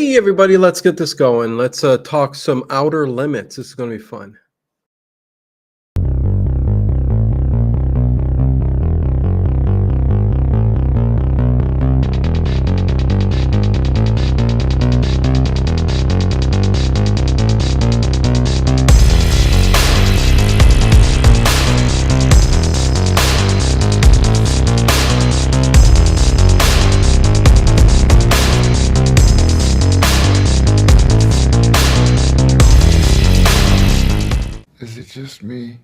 Hey, everybody, let's get this going. Let's talk some outer limits. This is going to be fun. Is it just me?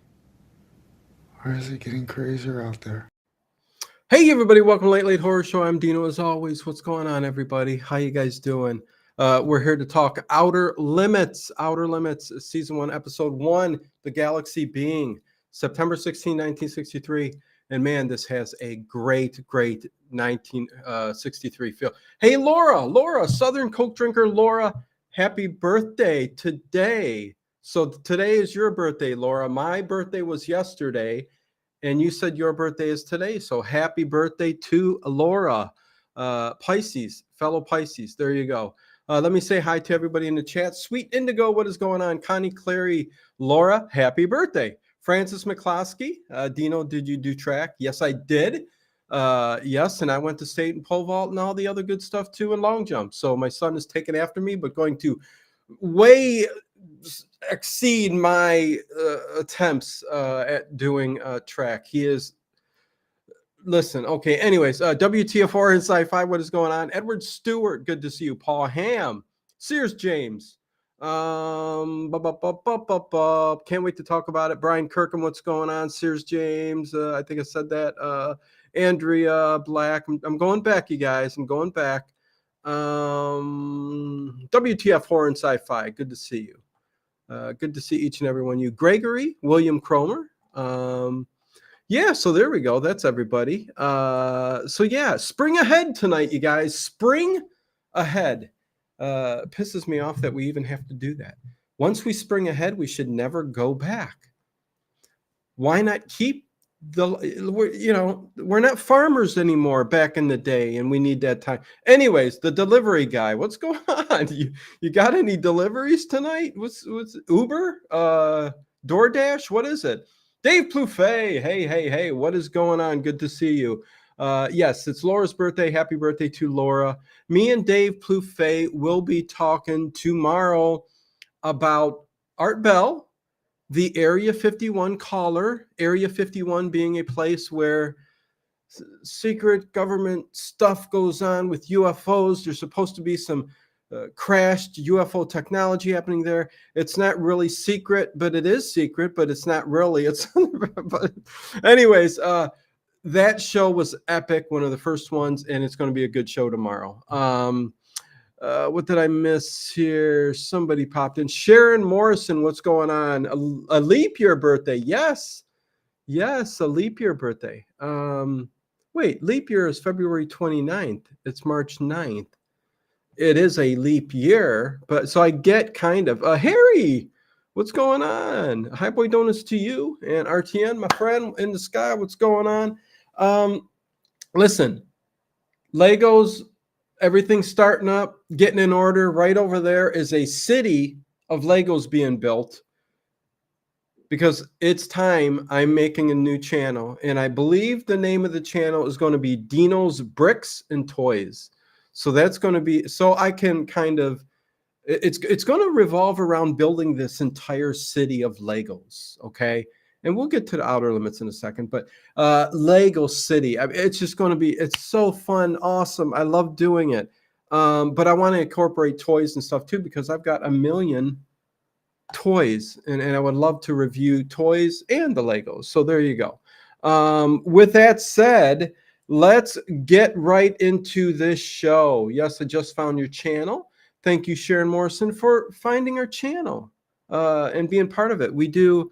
Or is it getting crazier out there? Hey, everybody, welcome to Late Late Horror Show. I'm Dino, as always. What's going on, everybody? How you guys doing? We're here to talk Outer Limits. Outer Limits, Season 1, Episode 1, The Galaxy Being, September 16, 1963. And man, this has a great 1963 feel. Hey, Laura, Southern Coke drinker Laura, happy birthday today. So today is your birthday, Laura. My birthday was yesterday, and you said your birthday is today. So happy birthday to Laura, Pisces, fellow Pisces. There you go. Let me say hi to everybody in the chat. Sweet Indigo, what is going on? Connie Clary, Laura, happy birthday. Francis McCloskey, Dino, did you do track? Yes, I did. Yes, and I went to state and pole vault and all the other good stuff too, and long jump. So my son is taking after me, but going to way exceed my attempts at doing track. He is, listen, okay, anyways, WTF4 and Sci-Fi, what is going on? Edward Stewart, good to see you. Paul Ham, Sears James, can't wait to talk about it. Brian Kirkham, what's going on? Sears James, I think I said that. Andrea Black, I'm going back, you guys, I'm going back. WTF Horror and Sci-Fi, good to see you. Good to see each and every one of you. Gregory, William Cromer. Yeah, so there we go. That's everybody. So yeah, spring ahead tonight, you guys. Spring ahead. Pisses me off that we even have to do that. Once we spring ahead, we should never go back. Why not keep we're not farmers anymore back in the day, and we need that time. Anyways, the delivery guy, what's going on? You got any deliveries tonight? What's Uber? DoorDash? What is it? Dave Plouffe, hey, what is going on? Good to see you. Yes, it's Laura's birthday. Happy birthday to Laura. Me and Dave Plouffe will be talking tomorrow about Art Bell, the Area 51 caller, Area 51 being a place where secret government stuff goes on with UFOs. There's supposed to be some crashed UFO technology happening there. It's not really secret, but it is secret, but it's not really. It's but anyways, that show was epic, one of the first ones, and it's going to be a good show tomorrow. What did I miss here? Somebody popped in. Sharon Morrison, what's going on? A leap year birthday. Yes, a leap year birthday. Wait, leap year is February 29th. It's March 9th. It is a leap year, but so I get kind of. Harry, what's going on? Hi, boy donuts to you. And RTN, my friend in the sky, what's going on? Listen, Legos, everything's starting up, getting in order. Right over there is a city of Legos being built, because it's time. I'm making a new channel, and I believe the name of the channel is going to be Dino's Bricks and Toys. So that's going to be, so I can kind of, it's going to revolve around building this entire city of Legos, okay? And we'll get to the outer limits in a second, but Lego City, I mean, it's just going to be, it's so fun, awesome. I love doing it. But I want to incorporate toys and stuff too, because I've got a million toys, and I would love to review toys and the Legos. So there you go. With that said, let's get right into this show. Yes, I just found your channel. Thank you, Sharon Morrison, for finding our channel and being part of it. We do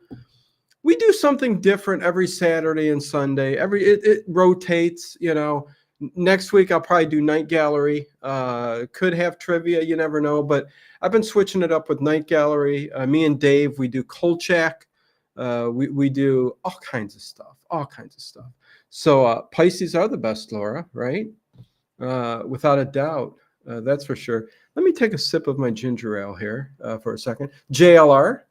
something different every Saturday and Sunday. It rotates, you know. Next week I'll probably do Night Gallery. Could have trivia, you never know. But I've been switching it up with Night Gallery. Me and Dave, we do Kolchak. We do all kinds of stuff. So Pisces are the best, Laura, right? Without a doubt, that's for sure. Let me take a sip of my ginger ale here for a second. JLR.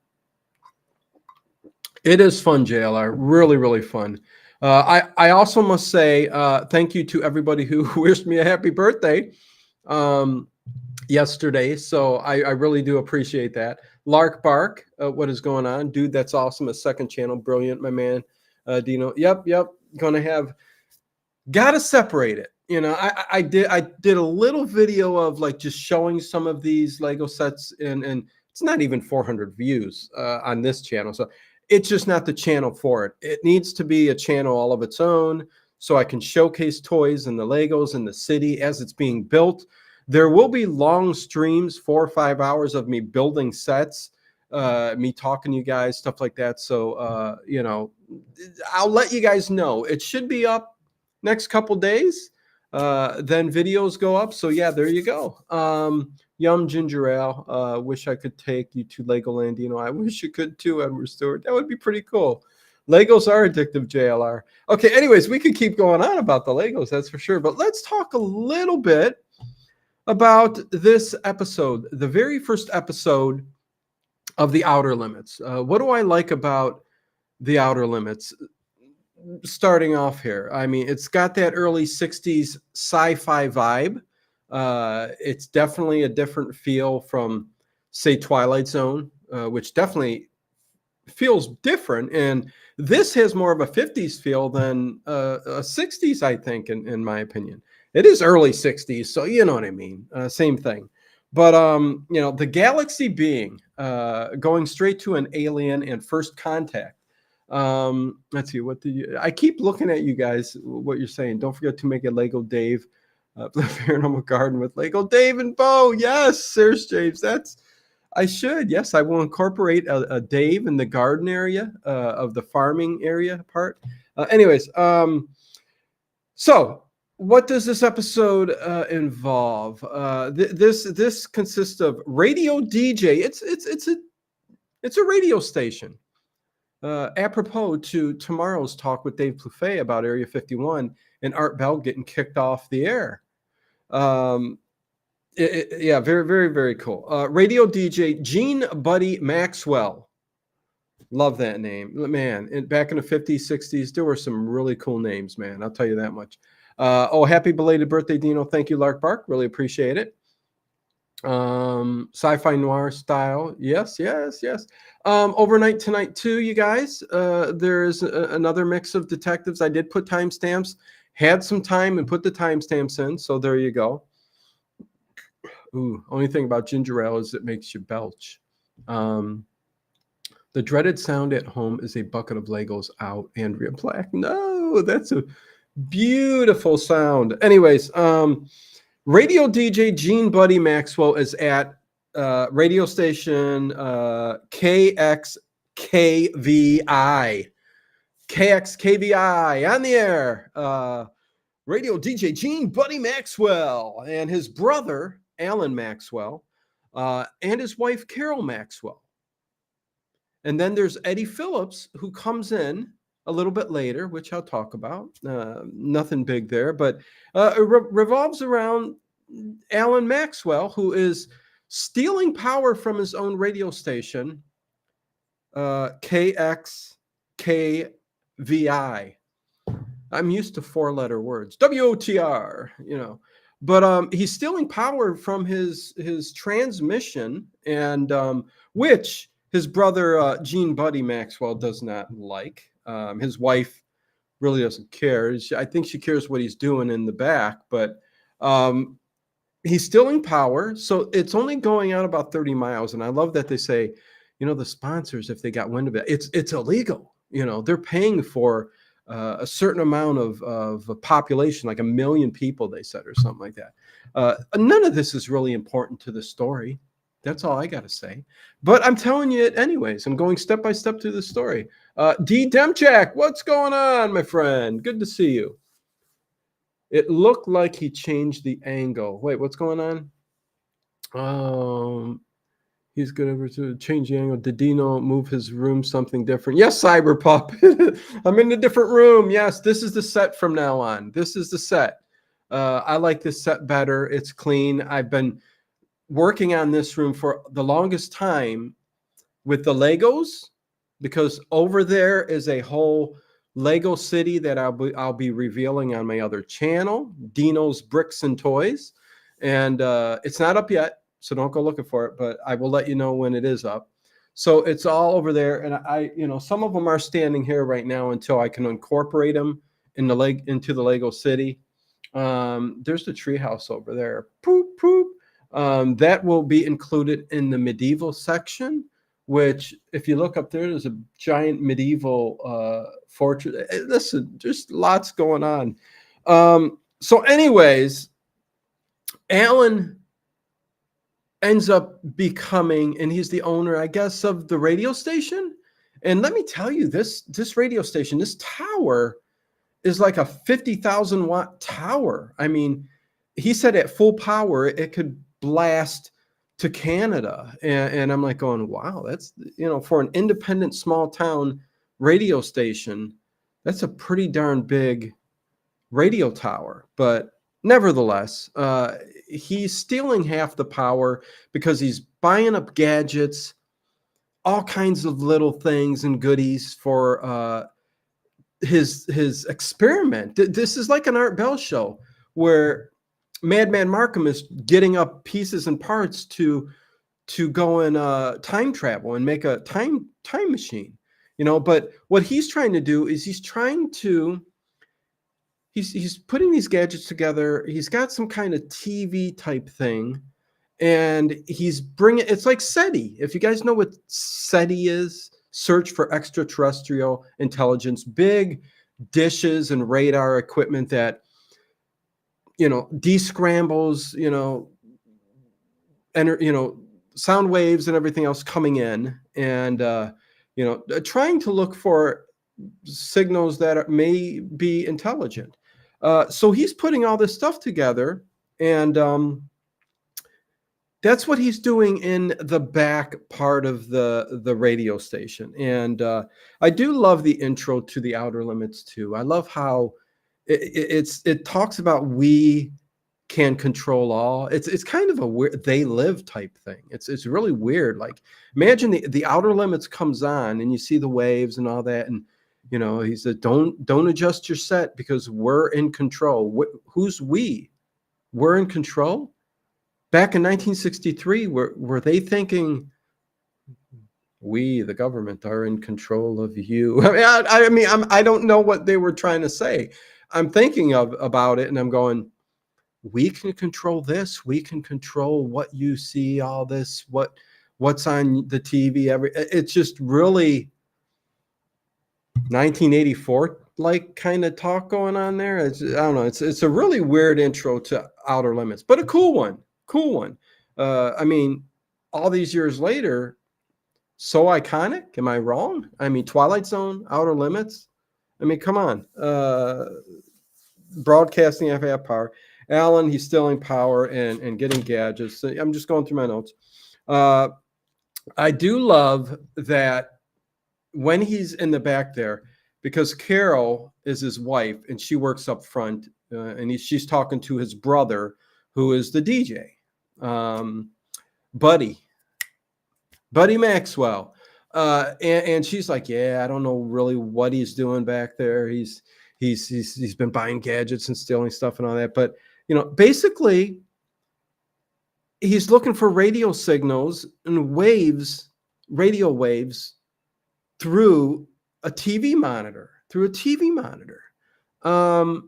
It is fun, JLR. Really, really fun. I also must say thank you to everybody who wished me a happy birthday yesterday. So I really do appreciate that. Lark Bark, what is going on? Dude, that's awesome. A second channel. Brilliant, my man. Dino. Yep. Gotta separate it. I did a little video of like just showing some of these Lego sets, and it's not even 400 views on this channel. So it's just not the channel for it. It needs to be a channel all of its own so I can showcase toys and the Legos in the city as it's being built. There will be long streams, 4 or 5 hours of me building sets, me talking to you guys, stuff like that. So, I'll let you guys know. It should be up next couple days. Then videos go up. So yeah, there you go. Yum ginger ale. Wish I could take you to Legoland. I wish you could too, Edward Stewart. That would be pretty cool. Legos are addictive, JLR. Okay, anyways, we could keep going on about the Legos, that's for sure. But let's talk a little bit about this episode, the very first episode of The Outer Limits. What do I like about The Outer Limits? Starting off here, I mean, it's got that early 60s sci-fi vibe. It's definitely a different feel from, say, Twilight Zone, which definitely feels different. And this has more of a 50s feel than a 60s, I think, in my opinion. It is early 60s, so you know what I mean. Same thing. But, the galaxy being going straight to an alien and first contact. Let's see, I keep looking at you guys, what you're saying. Don't forget to make a Lego Dave, the Paranormal Garden with Lego Dave and Bo. Yes, Serge James. I should. Yes, I will incorporate a Dave in the garden area of the farming area part. Anyways, so what does this episode involve? This consists of radio DJ. It's a radio station. Apropos to tomorrow's talk with Dave Plouffe about Area 51 and Art Bell getting kicked off the air. Yeah, very, very, very cool. Radio DJ Gene Buddy Maxwell. Love that name. Man, back in the 50s, 60s, there were some really cool names, man. I'll tell you that much. Happy belated birthday, Dino. Thank you, Lark Bark. Really appreciate it. Sci-fi noir style. Yes. Overnight tonight too, you guys. There's another mix of detectives. I did put timestamps, had some time and put the timestamps in. So there you go. Ooh, only thing about ginger ale is it makes you belch. The dreaded sound at home is a bucket of Legos out. Andrea Black. No, that's a beautiful sound. Anyways, radio DJ Gene Buddy Maxwell is at radio station KXKVI. KXKVI on the air. Radio DJ Gene Buddy Maxwell and his brother, Alan Maxwell, and his wife, Carol Maxwell. And then there's Eddie Phillips, who comes in a little bit later, which I'll talk about. Nothing big there, but it revolves around Alan Maxwell, who is stealing power from his own radio station, KXKVI. I'm used to 4-letter words, WOTR, but he's stealing power from his transmission, and which his brother Gene Buddy Maxwell does not like. His wife really doesn't care. I think she cares what he's doing in the back, but he's stealing power. So it's only going out about 30 miles. And I love that they say, the sponsors, if they got wind of it, it's illegal. They're paying for a certain amount of population, like 1 million people, they said, or something like that. None of this is really important to the story. That's all I got to say. But I'm telling you it anyways. I'm going step by step through the story. D. Demchak, what's going on, my friend? Good to see you. It looked like he changed the angle. Wait, what's going on? He's going to change the angle. Did Dino move his room something different? Yes, Cyberpup. I'm in a different room. Yes, this is the set from now on. This is the set. I like this set better. It's clean. I've been working on this room for the longest time with the Legos, because over there is a whole Lego city that I'll be revealing on my other channel, Dino's Bricks and Toys. And it's not up yet, so don't go looking for it, but I will let you know when it is up. So it's all over there. And some of them are standing here right now until I can incorporate them into the Lego city. There's the treehouse over there. Poop, poop. That will be included in the medieval section, which if you look up there, there's a giant medieval fortress. Listen, there's lots going on. So anyways, Alan ends up becoming, and he's the owner, I guess, of the radio station. And let me tell you, this radio station, this tower is like a 50,000 watt tower. I mean, he said at full power, it could blast to Canada. And I'm like going, wow, that's, for an independent small town radio station, that's a pretty darn big radio tower. But nevertheless, he's stealing half the power because he's buying up gadgets, all kinds of little things and goodies for his experiment. This is like an Art Bell show where Madman Markham is getting up pieces and parts to go and time travel and make a time machine, But what he's trying to do is he's putting these gadgets together. He's got some kind of TV type thing, and he's bringing. It's like SETI. If you guys know what SETI is, Search for Extraterrestrial Intelligence, big dishes and radar equipment that descrambles, sound waves and everything else coming in, and trying to look for signals that may be intelligent. So he's putting all this stuff together, and that's what he's doing in the back part of the radio station. And I do love the intro to The Outer Limits too. I love how it talks about we can control all. It's kind of a weird they live type thing. It's really weird. Like, imagine the Outer Limits comes on and you see the waves and all that, and he said, don't adjust your set because we're in control. Who's we? We're in control. Back in 1963, were they thinking we, the government, are in control of you? I don't know what they were trying to say. I'm thinking about it, and I'm going, we can control this. We can control what you see, all this, what's on the TV. It's just really 1984 like kind of talk going on there. I don't know. It's a really weird intro to Outer Limits, but a cool one. All these years later, so iconic. Am I wrong? Twilight Zone, Outer Limits. Come on. Broadcasting FAF power. Alan, he's stealing power and getting gadgets. So I'm just going through my notes. I do love that when he's in the back there, because Carol is his wife and she works up front, and she's talking to his brother, who is the DJ, Buddy Maxwell. And she's like, yeah, I don't know really what he's doing back there. He's been buying gadgets and stealing stuff and all that. But, basically he's looking for radio signals and radio waves through a TV monitor. And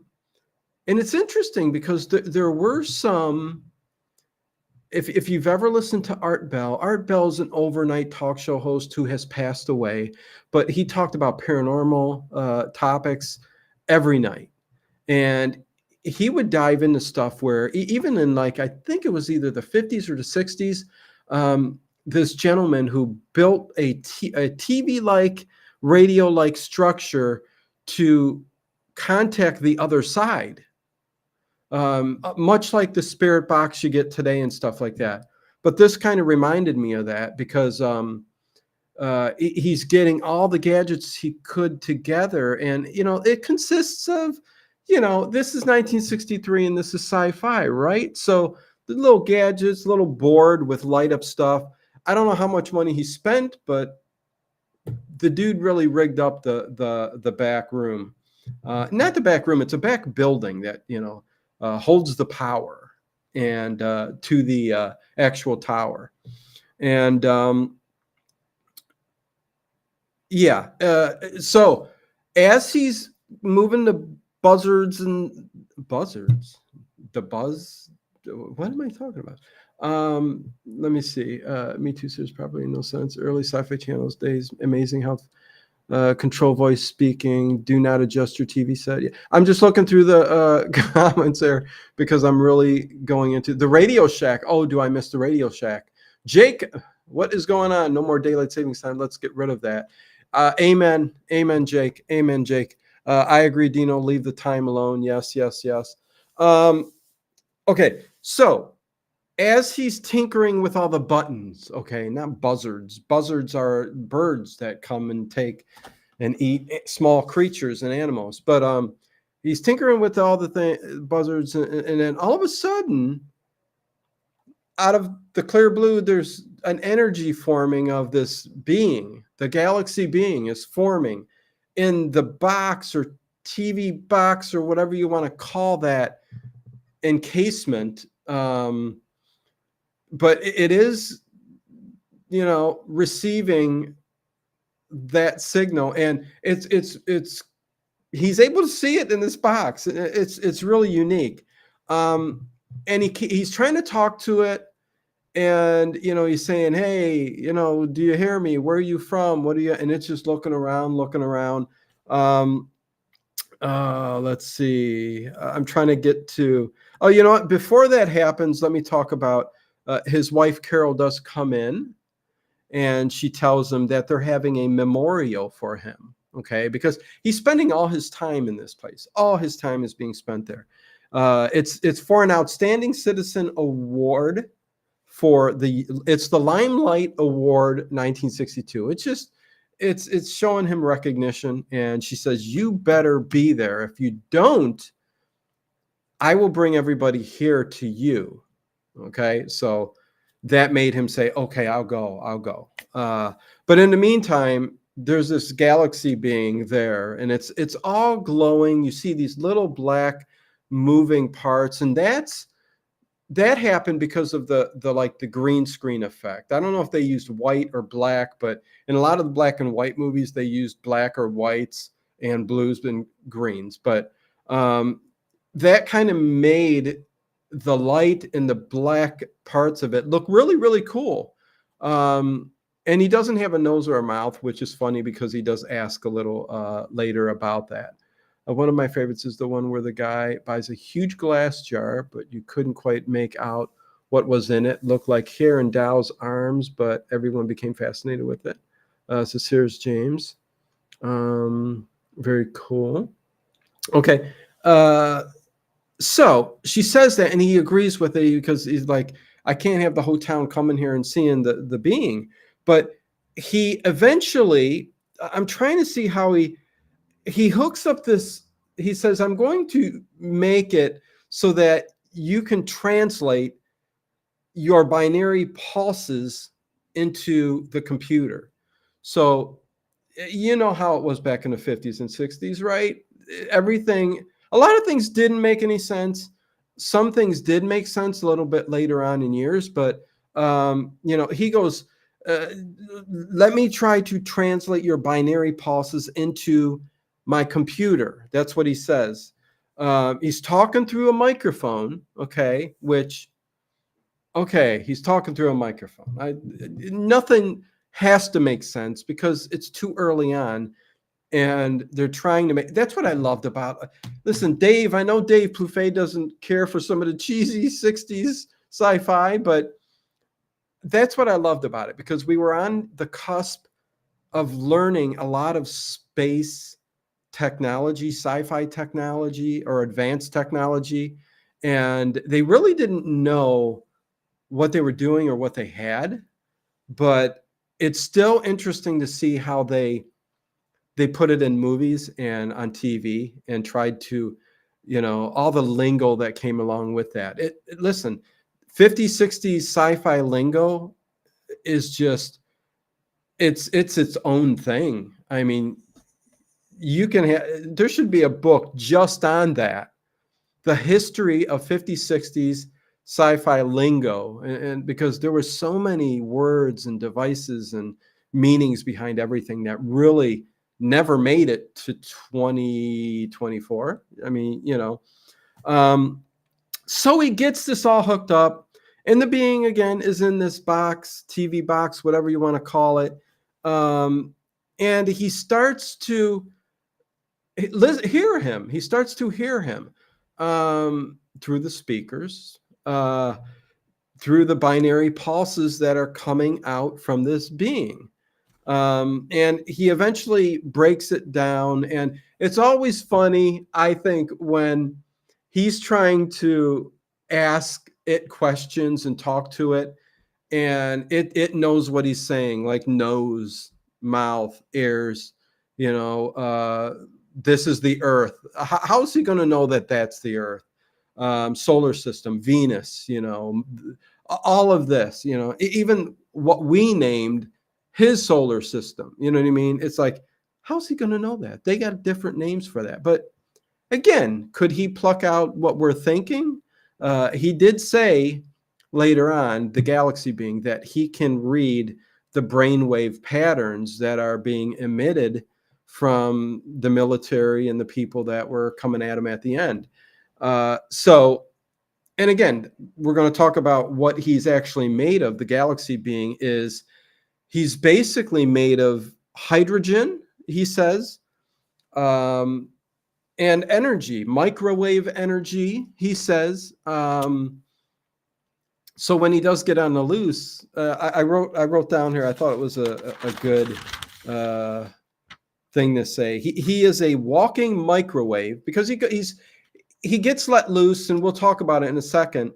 it's interesting because there were some, if you've ever listened to Art Bell's an overnight talk show host who has passed away, but he talked about paranormal topics every night. And he would dive into stuff where even in I think it was either the 50s or the 60s, this gentleman who built a TV-like, radio-like structure to contact the other side, much like the spirit box you get today and stuff like that. But this kind of reminded me of that because he's getting all the gadgets he could together. And, it consists of, this is 1963 and this is sci-fi, right? So the little gadgets, little board with light up stuff. I don't know how much money he spent, but the dude really rigged up the back room. Not the back room; it's a back building that holds the power and to the actual tower. And yeah, so as he's moving the buzzards, the buzz. What am I talking about? Let me see. Me Too Series probably no sense. Early sci-fi channels days. Amazing how control voice speaking. Do not adjust your TV set. Yeah. I'm just looking through the comments there because I'm really going into the Radio Shack. Oh, do I miss the Radio Shack? Jake, what is going on? No more daylight savings time. Let's get rid of that. Amen. Amen, Jake. Amen, Jake. I agree, Dino. Leave the time alone. Yes, yes, yes. Okay, so as he's tinkering with all the buttons, okay, not buzzards. Buzzards are birds that come and take and eat small creatures and animals. But he's tinkering with all the buzzards, and then all of a sudden, out of the clear blue, there's an energy forming of this being. The galaxy being is forming in the box or TV box or whatever you want to call that encasement. But it is, receiving that signal, and it's he's able to see it in this box. It's really unique. And he's trying to talk to it, and he's saying, hey, do you hear me? Where are you from? What are you? And it's just looking around. Let's see. I'm trying to get to. Oh, you know what? Before that happens, let me talk about his wife. Carol does come in, and she tells him that they're having a memorial for him. Okay, because he's spending all his time in this place. All his time is being spent there. It's for an outstanding citizen award it's the Limelight Award 1962. It's showing him recognition, and she says, you better be there. If you don't, I will bring everybody here to you. Okay, so that made him say, okay, I'll go. But in the meantime, there's this galaxy being there, and it's all glowing. You see these little black moving parts, and that happened because of the green screen effect. I don't know if they used white or black, but in a lot of the black and white movies, they used black or whites and blues and greens. But that kind of made the light and the black parts of it look really, really cool. And he doesn't have a nose or a mouth, which is funny because he does ask a little later about that. One of my favorites is the one where the guy buys a huge glass jar, but you couldn't quite make out what was in it. Looked like hair and Dow's arms, but everyone became fascinated with it. So here's James. Very cool. Okay. So she says that, and he agrees with it because he's like, I can't have the whole town coming here and seeing the being. But he eventually, I'm trying to see how he hooks up this. He says, I'm going to make it so that you can translate your binary pulses into the computer. So you know how it was back in the 50s and 60s, right? A lot of things didn't make any sense. Some things did make sense a little bit later on in years, but he goes, let me try to translate your binary pulses into my computer. That's what he says. He's talking through a microphone, okay, he's talking through a microphone. Nothing has to make sense because it's too early on, and they're trying to make. That's what I loved about. Listen, Dave, I know Dave Plouffe doesn't care for some of the cheesy 60s sci-fi, but that's what I loved about it, because we were on the cusp of learning a lot of space technology, sci-fi technology, or advanced technology, and they really didn't know what they were doing or what they had. But it's still interesting to see how they put it in movies and on TV and tried to, all the lingo that came along with that. Listen, 50s, 60s sci-fi lingo is just it's its own thing. I mean, you can there should be a book just on that, the history of 50s, 60s sci-fi lingo, and because there were so many words and devices and meanings behind everything that really never made it to 2024. I mean, so he gets this all hooked up, and the being again is in this box, TV box, whatever you want to call it, and he starts to hear him. He starts to hear him through the speakers, through the binary pulses that are coming out from this being. And he eventually breaks it down. And it's always funny, I think, when he's trying to ask it questions and talk to it, and it knows what he's saying, like nose, mouth, ears, this is the earth. How is he going to know that that's the earth? Solar system, Venus, all of this, even what we named his solar system, you know what I mean? It's like, how's he going to know that? They got different names for that. But again, could he pluck out what we're thinking? He did say later on, the galaxy being, that he can read the brainwave patterns that are being emitted from the military and the people that were coming at him at the end. And again, we're going to talk about what he's actually made of. The galaxy being is, he's basically made of hydrogen, he says, and energy, microwave energy, he says. So when he does get on the loose, I wrote down here, I thought it was a good thing to say. He is a walking microwave, because he gets let loose, and we'll talk about it in a second.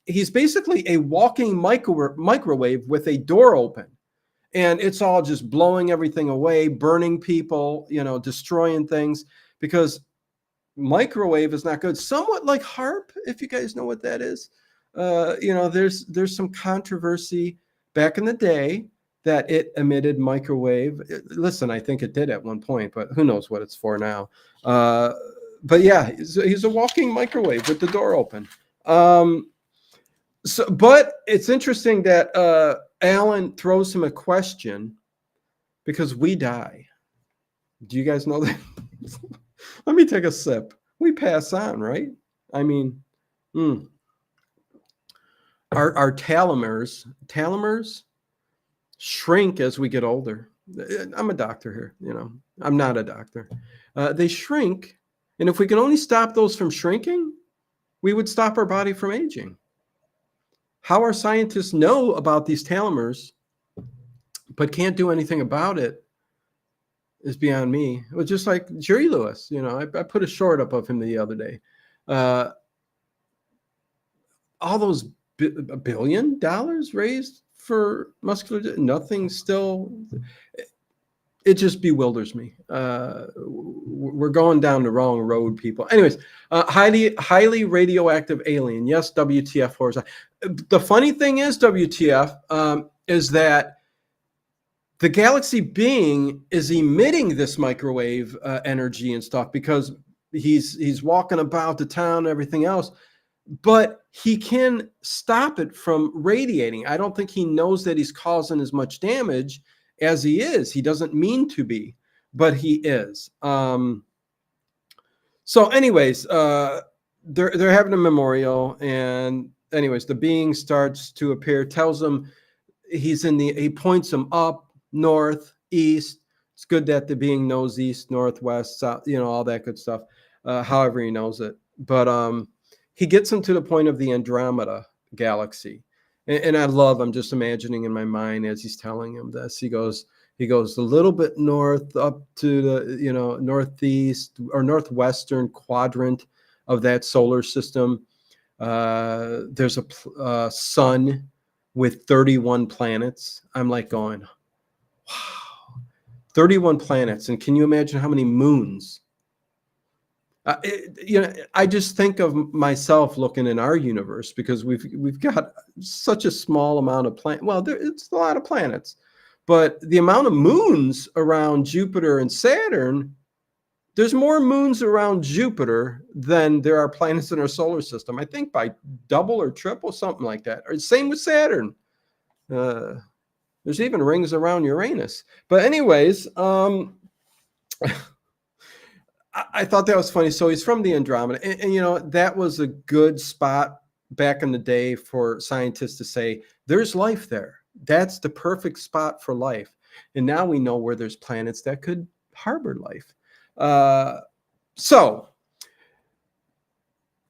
He's basically a walking microwave with a door open, and it's all just blowing everything away, burning people, destroying things, because microwave is not good. Somewhat like HARP, if you guys know what that is. There's some controversy back in the day that it emitted microwave. Listen, I think it did at one point, but who knows what it's for now. But yeah, he's a walking microwave with the door open. But it's interesting that Alan throws him a question, because we die. Do you guys know that? Let me take a sip. We pass on, right? I mean, our telomeres shrink as we get older. I'm a doctor here, I'm not a doctor. They shrink, and if we can only stop those from shrinking, we would stop our body from aging. How our scientists know about these telomeres but can't do anything about it is beyond me. It was just like Jerry Lewis, I put a short up of him the other day. All those $1 billion raised for muscular, nothing still. It just bewilders me. We're going down the wrong road, people. Anyways, highly radioactive alien. Yes, WTF horrors. The funny thing is, WTF, is that the galaxy being is emitting this microwave energy and stuff, because he's walking about the town and everything else, but he can stop it from radiating. I don't think he knows that he's causing as much damage as he is. He doesn't mean to be, but he is. So anyways, they're having a memorial, and anyways, the being starts to appear, tells him he points him up, north, east. It's good that the being knows east, northwest, south, all that good stuff, however he knows it. But he gets him to the point of the Andromeda galaxy. And I'm just imagining in my mind as he's telling him this, he goes a little bit north up to the, northeast or northwestern quadrant of that solar system. There's a sun with 31 planets. I'm like going, wow, 31 planets. And can you imagine how many moons? I just think of myself looking in our universe because we've got such a small amount of planet. Well, it's a lot of planets, but the amount of moons around Jupiter and Saturn, there's more moons around Jupiter than there are planets in our solar system. I think by double or triple, something like that. Or same with Saturn. There's even rings around Uranus. But anyways, I thought that was funny. So he's from the Andromeda, and that was a good spot back in the day for scientists to say there's life there. That's the perfect spot for life. And now we know where there's planets that could harbor life. So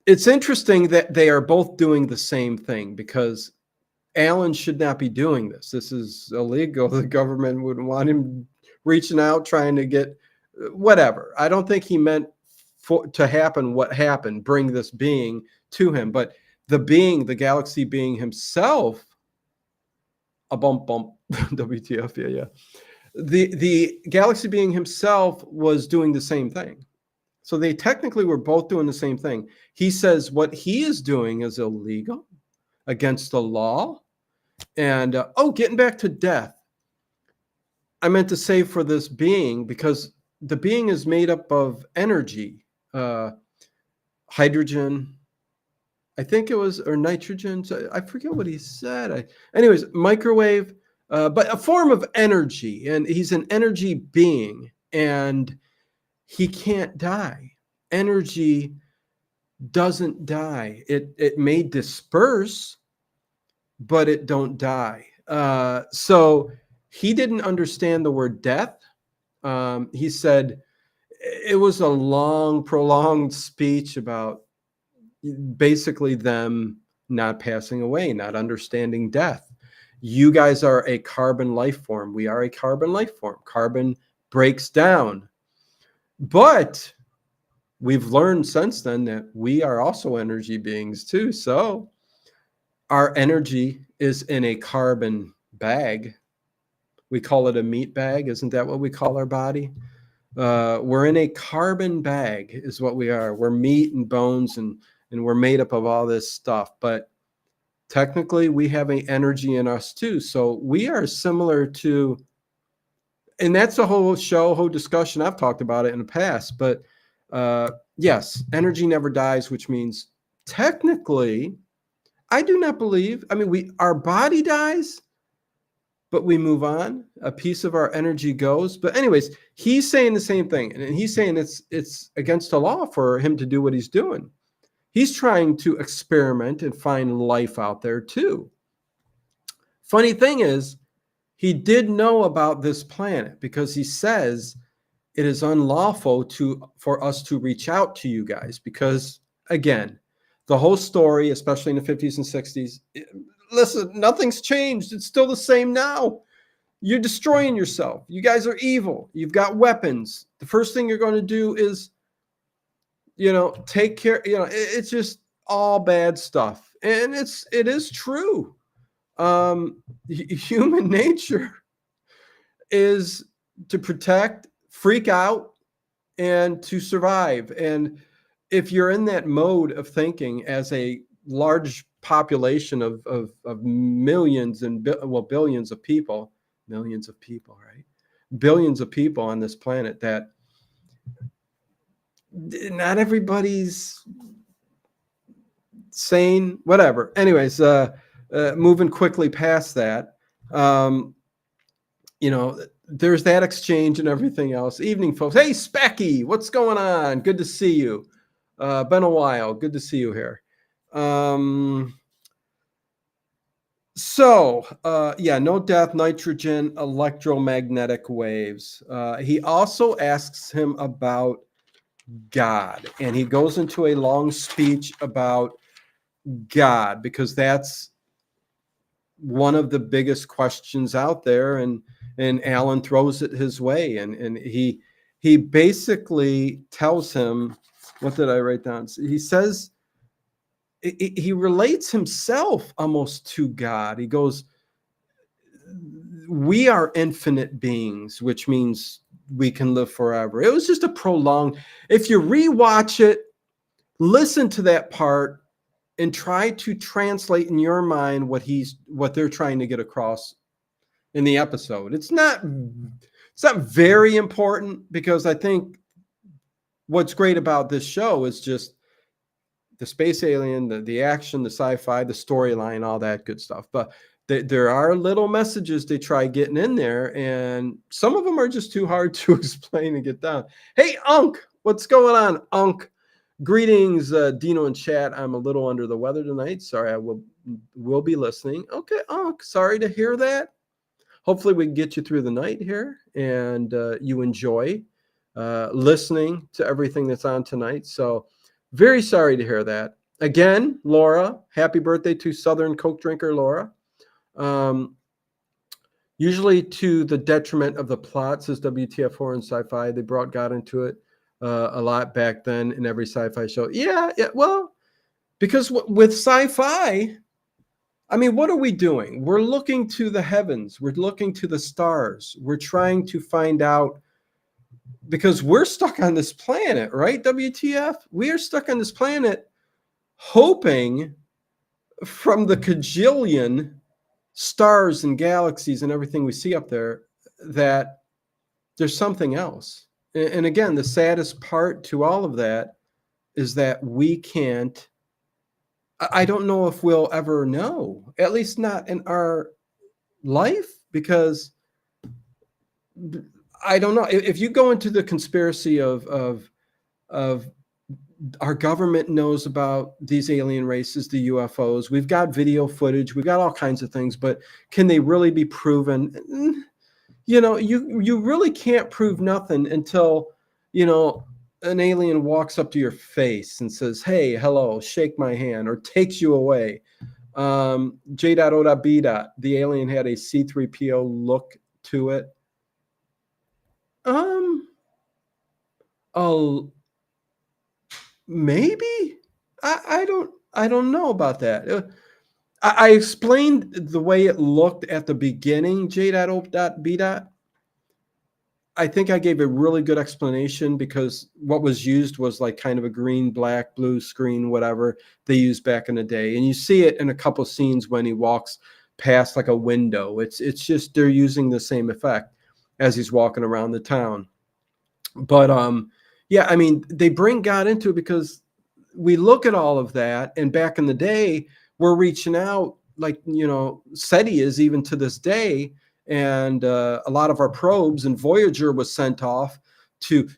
it's interesting that they are both doing the same thing, because Alan should not be doing this. This is illegal. The government wouldn't want him reaching out, trying to get whatever. I don't think he meant to happen what happened, bring this being to him. But the galaxy being himself, a bump, WTF, yeah. The galaxy being himself was doing the same thing. So they technically were both doing the same thing. He says what he is doing is illegal, against the law. And, getting back to death, I meant to say for this being, because the being is made up of energy, hydrogen, I think it was, or nitrogen. So I forget what he said. Anyways, microwave, but a form of energy. And he's an energy being, and he can't die. Energy doesn't die. It may disperse, but it don't die. So he didn't understand the word death. He said it was a long, prolonged speech about basically them not passing away, not understanding death. You guys are a carbon life form. We are a carbon life form. Carbon breaks down. But we've learned since then that we are also energy beings too. So our energy is in a carbon bag. We call it a meat bag. Isn't that what we call our body? We're in a carbon bag is what we are. We're meat and bones, and we're made up of all this stuff. But technically, we have an energy in us too. So we are similar to, and that's a whole discussion. I've talked about it in the past. But yes, energy never dies, which means technically, I do not believe, our body dies, but we move on. A piece of our energy goes. But anyways, he's saying the same thing. And he's saying it's against the law for him to do what he's doing. He's trying to experiment and find life out there too. Funny thing is, he did know about this planet, because he says it is unlawful for us to reach out to you guys, because, again, the whole story, especially in the 50s and 60s, listen, nothing's changed. It's still the same now. You're destroying yourself. You guys are evil. You've got weapons. The first thing you're going to do is, take care. It's just all bad stuff. And it is true. Human nature is to protect, freak out, and to survive. And if you're in that mode of thinking as a large population of millions and billions of people, right? Billions of people on this planet, that not everybody's sane, whatever. Anyways, moving quickly past that, there's that exchange and everything else. Evening, folks. Hey, Specky, what's going on? Good to see you. Been a while. Good to see you here. No death, nitrogen, electromagnetic waves. He also asks him about God, and he goes into a long speech about God, because that's one of the biggest questions out there, and Alan throws it his way, and he basically tells him, what did I write down? He says, he relates himself almost to God. He goes, we are infinite beings, which means we can live forever. It was just a prolonged. If you rewatch it, listen to that part and try to translate in your mind what they're trying to get across in the episode. It's not very important, because I think what's great about this show is just the space alien, the action, the sci-fi, the storyline, all that good stuff. But there are little messages they try getting in there, and some of them are just too hard to explain and get down. Hey, Unk, what's going on, Unk? Greetings, Dino and chat. I'm a little under the weather tonight. Sorry, I will be listening. Okay, Unk, sorry to hear that. Hopefully we can get you through the night here, and you enjoy listening to everything that's on tonight. So very sorry to hear that. Again, Laura, happy birthday to Southern Coke drinker Laura. Usually to the detriment of the plot, says WTF horror and sci-fi. They brought God into it a lot back then in every sci-fi show. Yeah, well, because with sci-fi, I mean, what are we doing? We're looking to the heavens. We're looking to the stars. We're trying to find out, because we're stuck on this planet, right? WTF? We are stuck on this planet hoping from the cajillion stars and galaxies and everything we see up there that there's something else. And again, the saddest part to all of that is that we can't, I don't know if we'll ever know, at least not in our life, because I don't know. If you go into the conspiracy of our government knows about these alien races, the UFOs, we've got video footage, we've got all kinds of things, but can they really be proven? You know, you really can't prove nothing until, you know, an alien walks up to your face and says, hey, hello, shake my hand, or takes you away. J.O.B. The alien had a C-3PO look to it. Oh, maybe. I don't know about that. I explained the way it looked at the beginning, J.O.B. I think I gave a really good explanation, because what was used was like kind of a green, black, blue screen, whatever they used back in the day. And you see it in a couple scenes when he walks past like a window. It's just they're using the same effect as he's walking around the town. But yeah, I mean, they bring God into it because we look at all of that, and back in the day, we're reaching out, like, you know, SETI is even to this day, and a lot of our probes, and Voyager was sent off to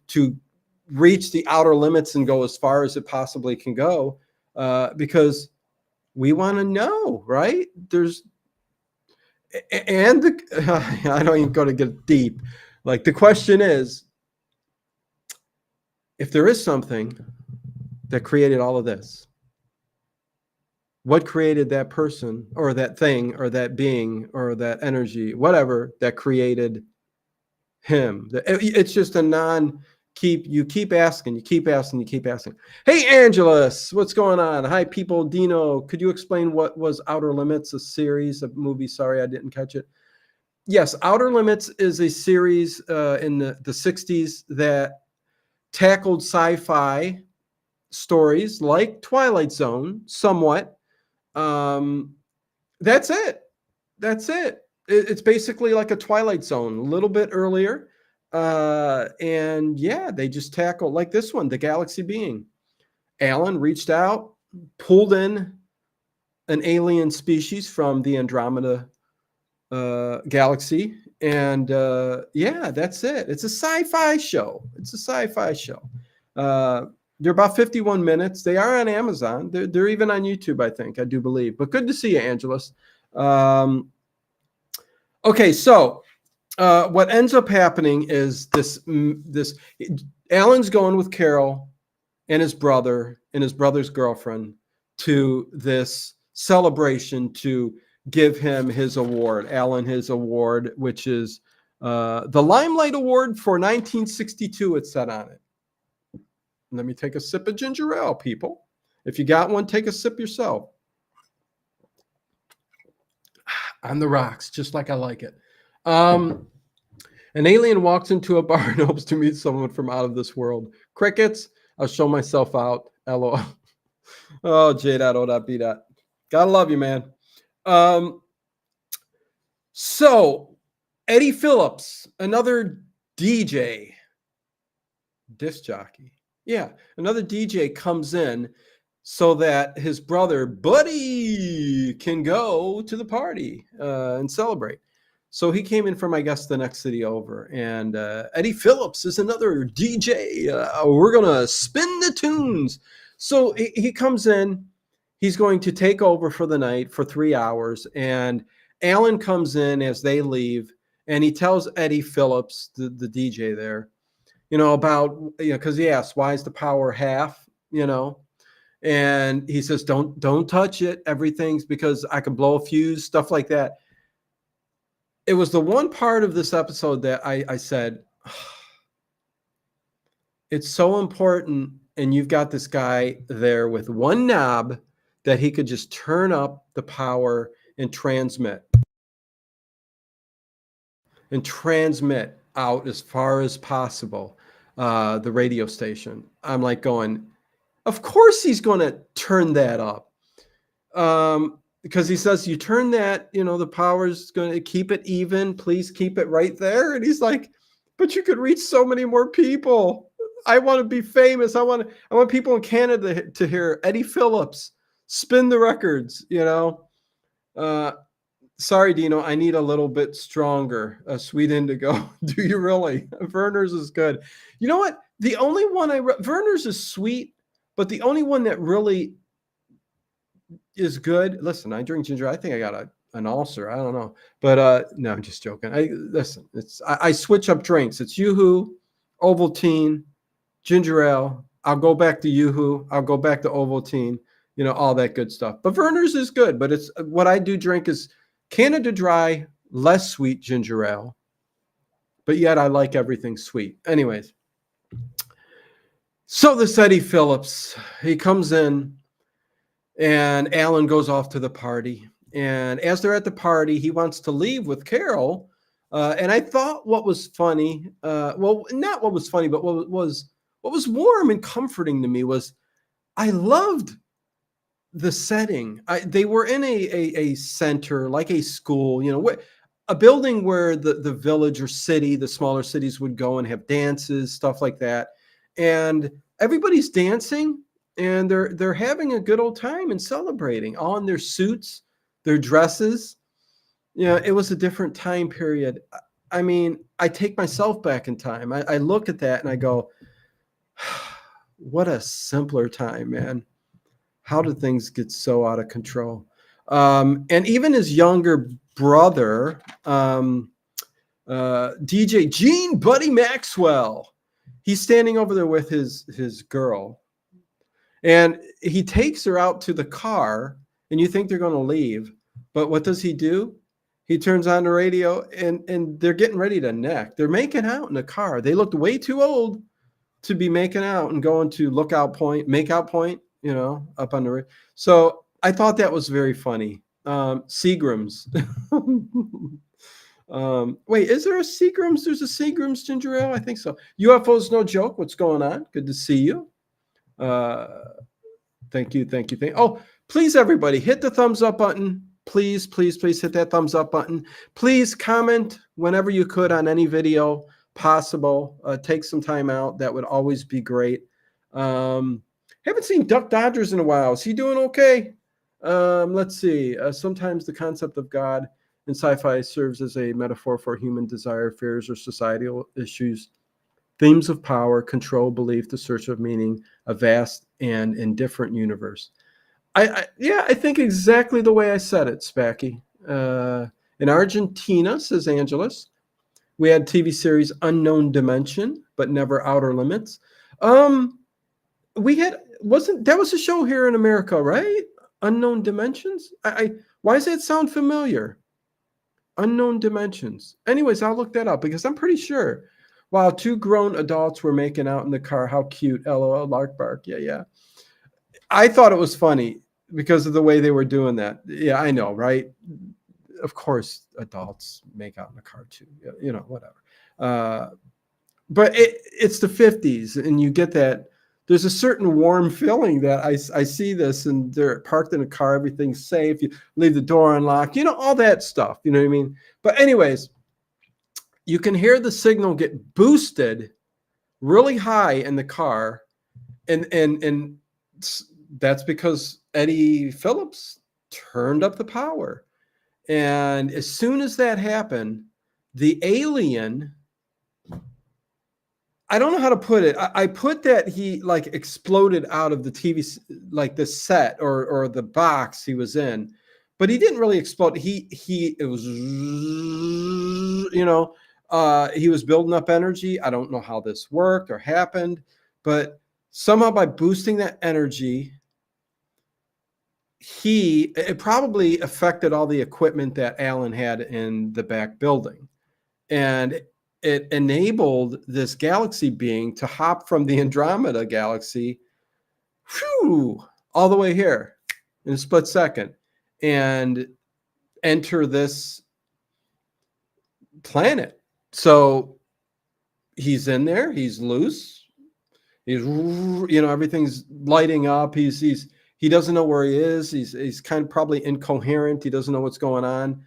reach the outer limits and go as far as it possibly can go, because we want to know, right? I don't even go to get deep. Like, the question is, if there is something that created all of this, what created that person or that thing or that being or that energy, whatever, that created him? It's just a you keep asking, you keep asking, you keep asking. Hey, Angelus, what's going on? Hi, people. Dino, could you explain what was Outer Limits, a series of movies? Sorry, I didn't catch it. Yes, Outer Limits is a series in the 60s that tackled sci-fi stories like Twilight Zone somewhat. That's it. It's basically like a Twilight Zone, a little bit earlier. And yeah, they just tackle like this one, the galaxy being. Alan reached out, pulled in an alien species from the Andromeda galaxy. And yeah, that's it. It's a sci-fi show. They're about 51 minutes. They are on Amazon. They're even on YouTube, I think, I do believe. But good to see you, Angelus. Okay, so what ends up happening is this Alan's going with Carol and his brother and his brother's girlfriend to this celebration to give him his award, Alan his award, which is the Limelight Award for 1962, it said on it. Let me take a sip of ginger ale, people. If you got one, take a sip yourself. On the rocks, just like I like it. And An alien walks into a bar and hopes to meet someone from out of this world. Crickets. I'll show myself out. LOL. Oh, J.O.B. Gotta love you, man. Um, so Eddie Phillips, another DJ, disc jockey. Yeah, another DJ comes in so that his brother Buddy can go to the party and celebrate. So he came in from, I guess, the next city over. And Eddie Phillips is another DJ. We're going to spin the tunes. So he comes in. He's going to take over for the night for 3 hours. And Alan comes in as they leave. And he tells Eddie Phillips, the DJ there, about, because he asks, why is the power half, and he says, don't touch it. Everything's because I can blow a fuse, stuff like that. It was the one part of this episode that I said, it's so important. And you've got this guy there with one knob that he could just turn up the power and transmit out as far as possible, the radio station. I'm like going, of course he's going to turn that up. Because he says, you turn that, the power's going to keep it even. Please keep it right there. And he's like, but you could reach so many more people. I want to be famous. I want people in Canada to hear Eddie Phillips spin the records, Sorry, Dino, I need a little bit stronger. A Sweet Indigo. Do you really? Werner's is good. You know what? The only one Werner's is sweet, but the only one that really is good. Listen, I drink ginger. I think I got an ulcer. I don't know. But no, I'm just joking. I switch up drinks. It's Yoo-Hoo, Ovaltine, ginger ale. I'll go back to Yoo-Hoo. I'll go back to Ovaltine, all that good stuff. But Werner's is good. But it's what I do drink is Canada Dry, less sweet ginger ale, but yet I like everything sweet. Anyways, so this Eddie Phillips, he comes in and Alan goes off to the party. And as they're at the party, he wants to leave with Carol. And I thought what was funny, well, not what was funny, but what was warm and comforting to me was I loved the setting. They were in a center, like a school, a building where the village or city, the smaller cities would go and have dances, stuff like that. And everybody's dancing and they're having a good old time and celebrating, all in their suits, their dresses. It was a different time period. I mean, I take myself back in time. I look at that and I go, what a simpler time, man. How did things get so out of control? And even his younger brother, DJ Gene Buddy Maxwell, he's standing over there with his girl. And he takes her out to the car, and you think they're going to leave. But what does he do? He turns on the radio, and they're getting ready to neck. They're making out in the car. They looked way too old to be making out and going to makeout point, up on the radio. So I thought that was very funny. Seagram's. Wait, is there a Seagram's? There's a Seagram's ginger ale? I think so. UFO's no joke. What's going on? Good to see you. Thank you. Oh, please, everybody, hit the thumbs up button. Please hit that thumbs up button. Please comment whenever you could on any video possible. Take some time out. That would always be great. Haven't seen Duck Dodgers in a while. Is he doing okay? Let's see. Sometimes the concept of God in sci-fi serves as a metaphor for human desire, fears, or societal issues. Themes of power, control, belief, the search of meaning, a vast and indifferent universe. I think exactly the way I said it, Spacky. In Argentina, says Angelus, we had TV series Unknown Dimension, but never Outer Limits. We had that was a show here in America, right? Unknown Dimensions. Why does that sound familiar? Unknown Dimensions. Anyways, I'll look that up because I'm pretty sure. Wow, 2 grown adults were making out in the car. How cute. LOL, Lark Bark. Yeah. I thought it was funny because of the way they were doing that. Yeah, I know, right? of course, adults make out in the car too, whatever. But it's the 50s, and you get that. There's a certain warm feeling that I see this, and they're parked in a car, everything's safe. You leave the door unlocked, all that stuff. You know what I mean? But anyways, you can hear the signal get boosted really high in the car, and that's because Eddie Phillips turned up the power. And as soon as that happened, the alien, I don't know how to put it. I put that he like exploded out of the TV, like the set or the box he was in, but he didn't really explode. It was, he was building up energy. I don't know how this worked or happened, but somehow by boosting that energy, it probably affected all the equipment that Alan had in the back building. And it enabled this galaxy being to hop from the Andromeda galaxy all the way here in a split second and enter this planet. So he's in there, he's loose, he's, everything's lighting up, he doesn't know where he is, he's kind of probably incoherent, he doesn't know what's going on.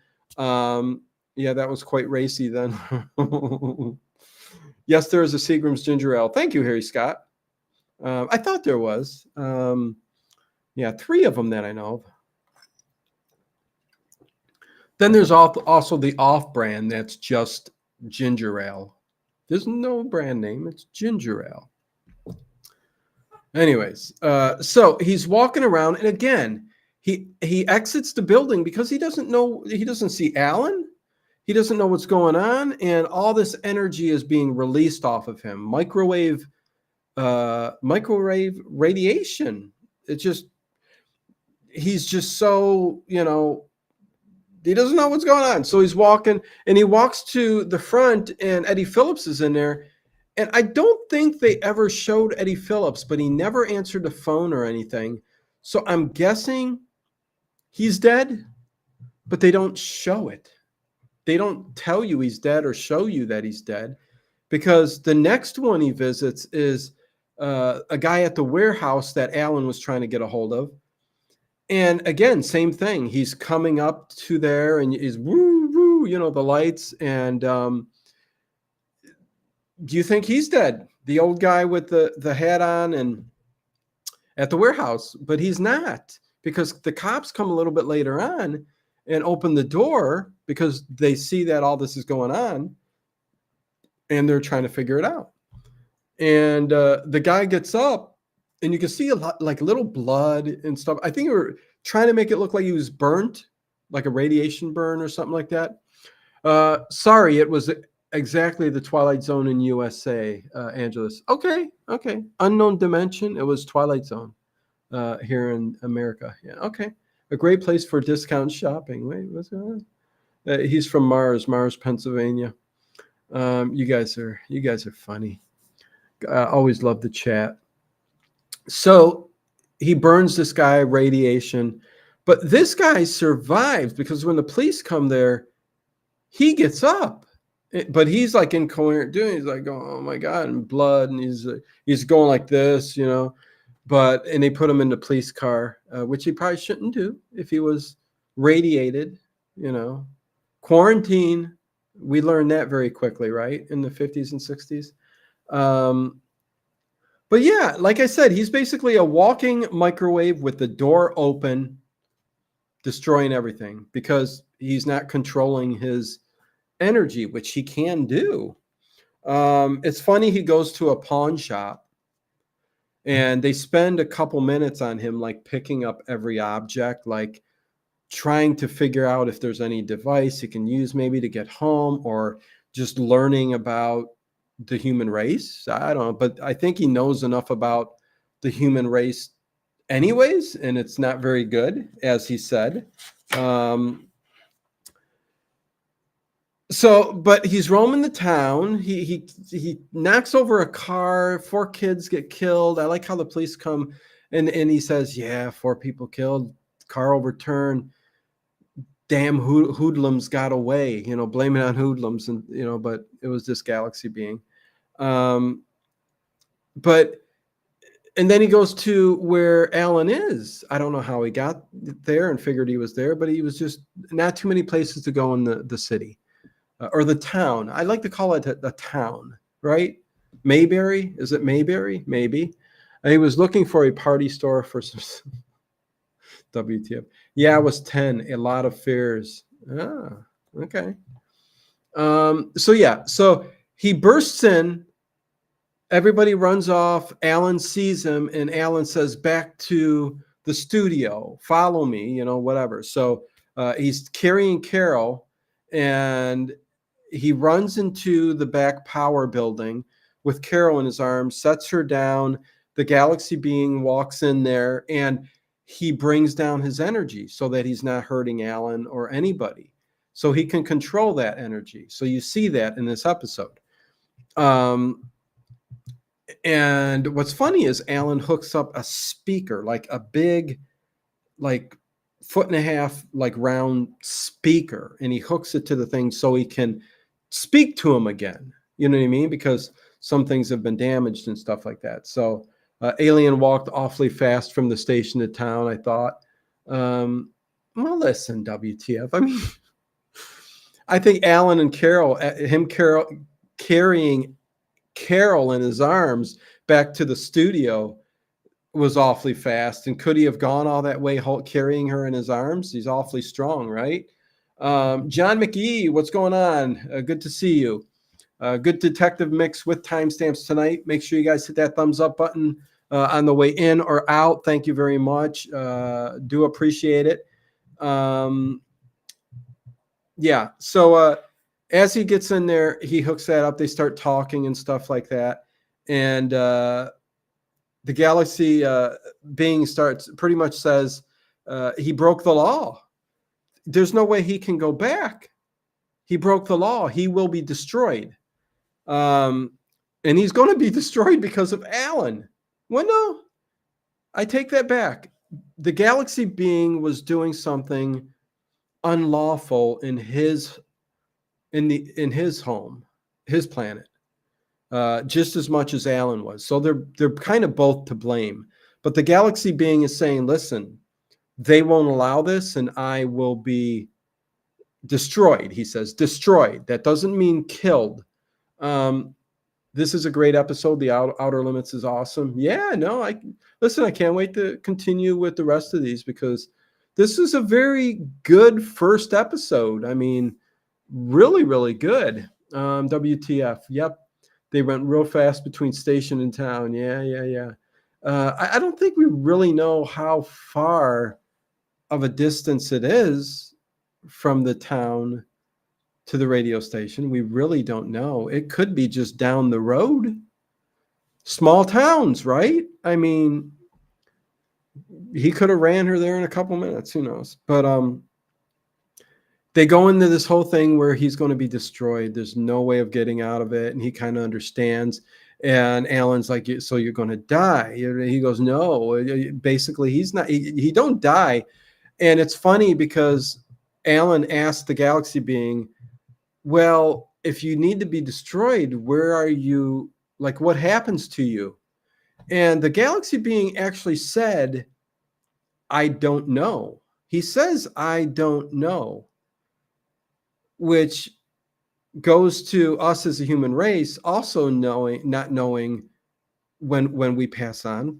Yeah, that was quite racy then. Yes, there is a Seagram's ginger ale. Thank you, Harry Scott. I thought there was. Yeah, 3 of them that I know of. Then there's also the off-brand that's just ginger ale. There's no brand name. It's ginger ale. Anyways, so he's walking around, and again, he exits the building because he doesn't see Alan. He doesn't know what's going on, and all this energy is being released off of him. Microwave radiation. He's just so, he doesn't know what's going on. So he's walking, and he walks to the front, and Eddie Phillips is in there. And I don't think they ever showed Eddie Phillips, but he never answered the phone or anything. So I'm guessing he's dead, but they don't show it. They don't tell you he's dead or show you that he's dead, because the next one he visits is a guy at the warehouse that Alan was trying to get a hold of. And again, same thing. He's coming up to there, and he's woo, woo, the lights. And do you think he's dead? The old guy with the hat on and at the warehouse, but he's not, because the cops come a little bit later on and open the door because they see that all this is going on, and they're trying to figure it out. And the guy gets up, and you can see a lot, like little blood and stuff. I think they were trying to make it look like he was burnt, like a radiation burn or something like that. Sorry, it was exactly the Twilight Zone in USA, Angelus. Okay. Unknown Dimension. It was Twilight Zone here in America. Yeah, okay. A great place for discount shopping. Wait, what's going on? He's from Mars, Pennsylvania. You guys are funny. I always love the chat. So he burns this guy, radiation, but this guy survives, because when the police come there, he gets up, but he's like incoherent doing. He's like, oh my God, and blood, and he's going like this, and they put him in the police car, which he probably shouldn't do if he was radiated, Quarantine. We learned that very quickly, right? In the 50s and 60s. But yeah, like I said, he's basically a walking microwave with the door open, destroying everything, because he's not controlling his energy, which he can do. It's funny, he goes to a pawn shop, and they spend a couple minutes on him, like picking up every object, like trying to figure out if there's any device he can use maybe to get home, or just learning about the human race. I don't know, but I think he knows enough about the human race anyways, and it's not very good, as he said. But he's roaming the town. He knocks over a car. 4 kids get killed. I like how the police come, and he says, yeah, 4 people killed, car overturned. damn hoodlums got away, blame it on hoodlums, and but it was this galaxy being. But and then he goes to where Alan is. I don't know how he got there and figured he was there, but he was just not too many places to go in the city or the town. I like to call it a town, right? Mayberry? Is it Mayberry? Maybe. He was looking for a party store for some WTF. Yeah, it was 10. A lot of fears. Ah, okay. So he bursts in. Everybody runs off. Alan sees him, and Alan says, "Back to the studio. Follow me." Whatever. So he's carrying Carol, and he runs into the back power building with Carol in his arms, sets her down. The galaxy being walks in there, and he brings down his energy so that he's not hurting Alan or anybody. So he can control that energy. So you see that in this episode. And what's funny is Alan hooks up a speaker, like a big, like 1.5 foot, like round speaker, and he hooks it to the thing so he can speak to him again. You know what I mean? Because some things have been damaged and stuff like that. So Alien walked awfully fast from the station to town, I thought. Well, listen, WTF. I mean, I think Alan and Carol, carrying Carol in his arms back to the studio was awfully fast. And could he have gone all that way carrying her in his arms? He's awfully strong, right? John McGee, what's going on? Good to see you. Good detective mix with timestamps tonight. Make sure you guys hit that thumbs up button on the way in or out. Thank you very much. Do appreciate it. Yeah. So as he gets in there, he hooks that up. They start talking and stuff like that. And the galaxy being pretty much says he broke the law. There's no way he can go back. He broke the law. He will be destroyed. And he's going to be destroyed because of Alan. Well, no, I take that back. The galaxy being was doing something unlawful in his home, his planet, just as much as Alan was. So they're kind of both to blame. But the galaxy being is saying, listen, they won't allow this, and I will be destroyed. He says destroyed. That doesn't mean killed. This is a great episode. The Outer Limits is awesome. Yeah, no, I can't wait to continue with the rest of these because this is a very good first episode. I mean, really, really good. WTF. Yep. They went real fast between station and town. Yeah. I don't think we really know how far of a distance it is from the town to the radio station. We really don't know. It could be just down the road. Small towns, right? I mean, he could have ran her there in a couple minutes. Who knows? But they go into this whole thing where he's going to be destroyed. There's no way of getting out of it. And he kind of understands. And Alan's like, so you're going to die. He goes, no. Basically, he's not. He don't die. And it's funny because Alan asked the galaxy being, well, if you need to be destroyed, where are you? Like, what happens to you? And the galaxy being actually said, I don't know. He says, I don't know, which goes to us as a human race also not knowing when we pass on,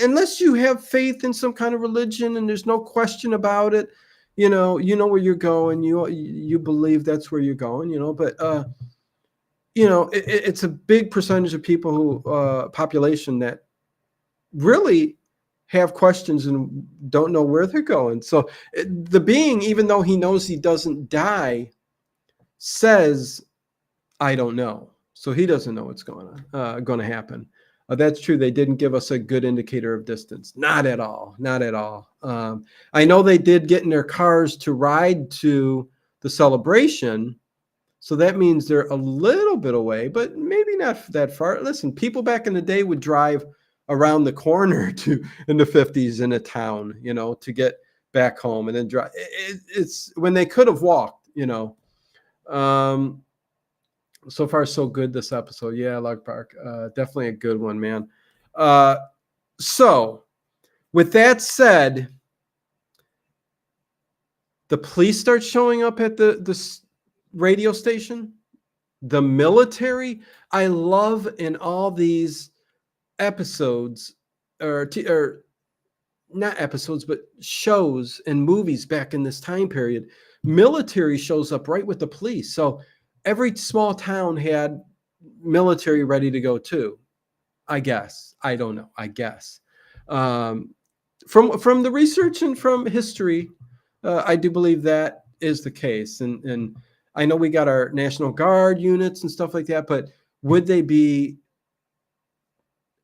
unless you have faith in some kind of religion and there's no question about it. You know where you're going. You believe that's where you're going. But it's a big percentage of people who population that really have questions and don't know where they're going. So the being, even though he knows he doesn't die, says, "I don't know." So he doesn't know what's going to happen. That's true. They didn't give us a good indicator of distance. Not at all. Not at all. I know they did get in their cars to ride to the celebration. So that means they're a little bit away, but maybe not that far. Listen, people back in the day would drive around the corner in the 50s in a town, to get back home and then drive. It's when they could have walked, you know. So far so good this episode. Yeah, Log Park, definitely a good one, man. So with that said, the police start showing up at the radio station. The military. I love in all these episodes, or not episodes, but shows and movies back in this time period. Military shows up right with the police. So every small town had military ready to go too. I guess. I don't know. I guess. Um, from the research and from history, I do believe that is the case. And I know we got our National Guard units and stuff like that, but would they be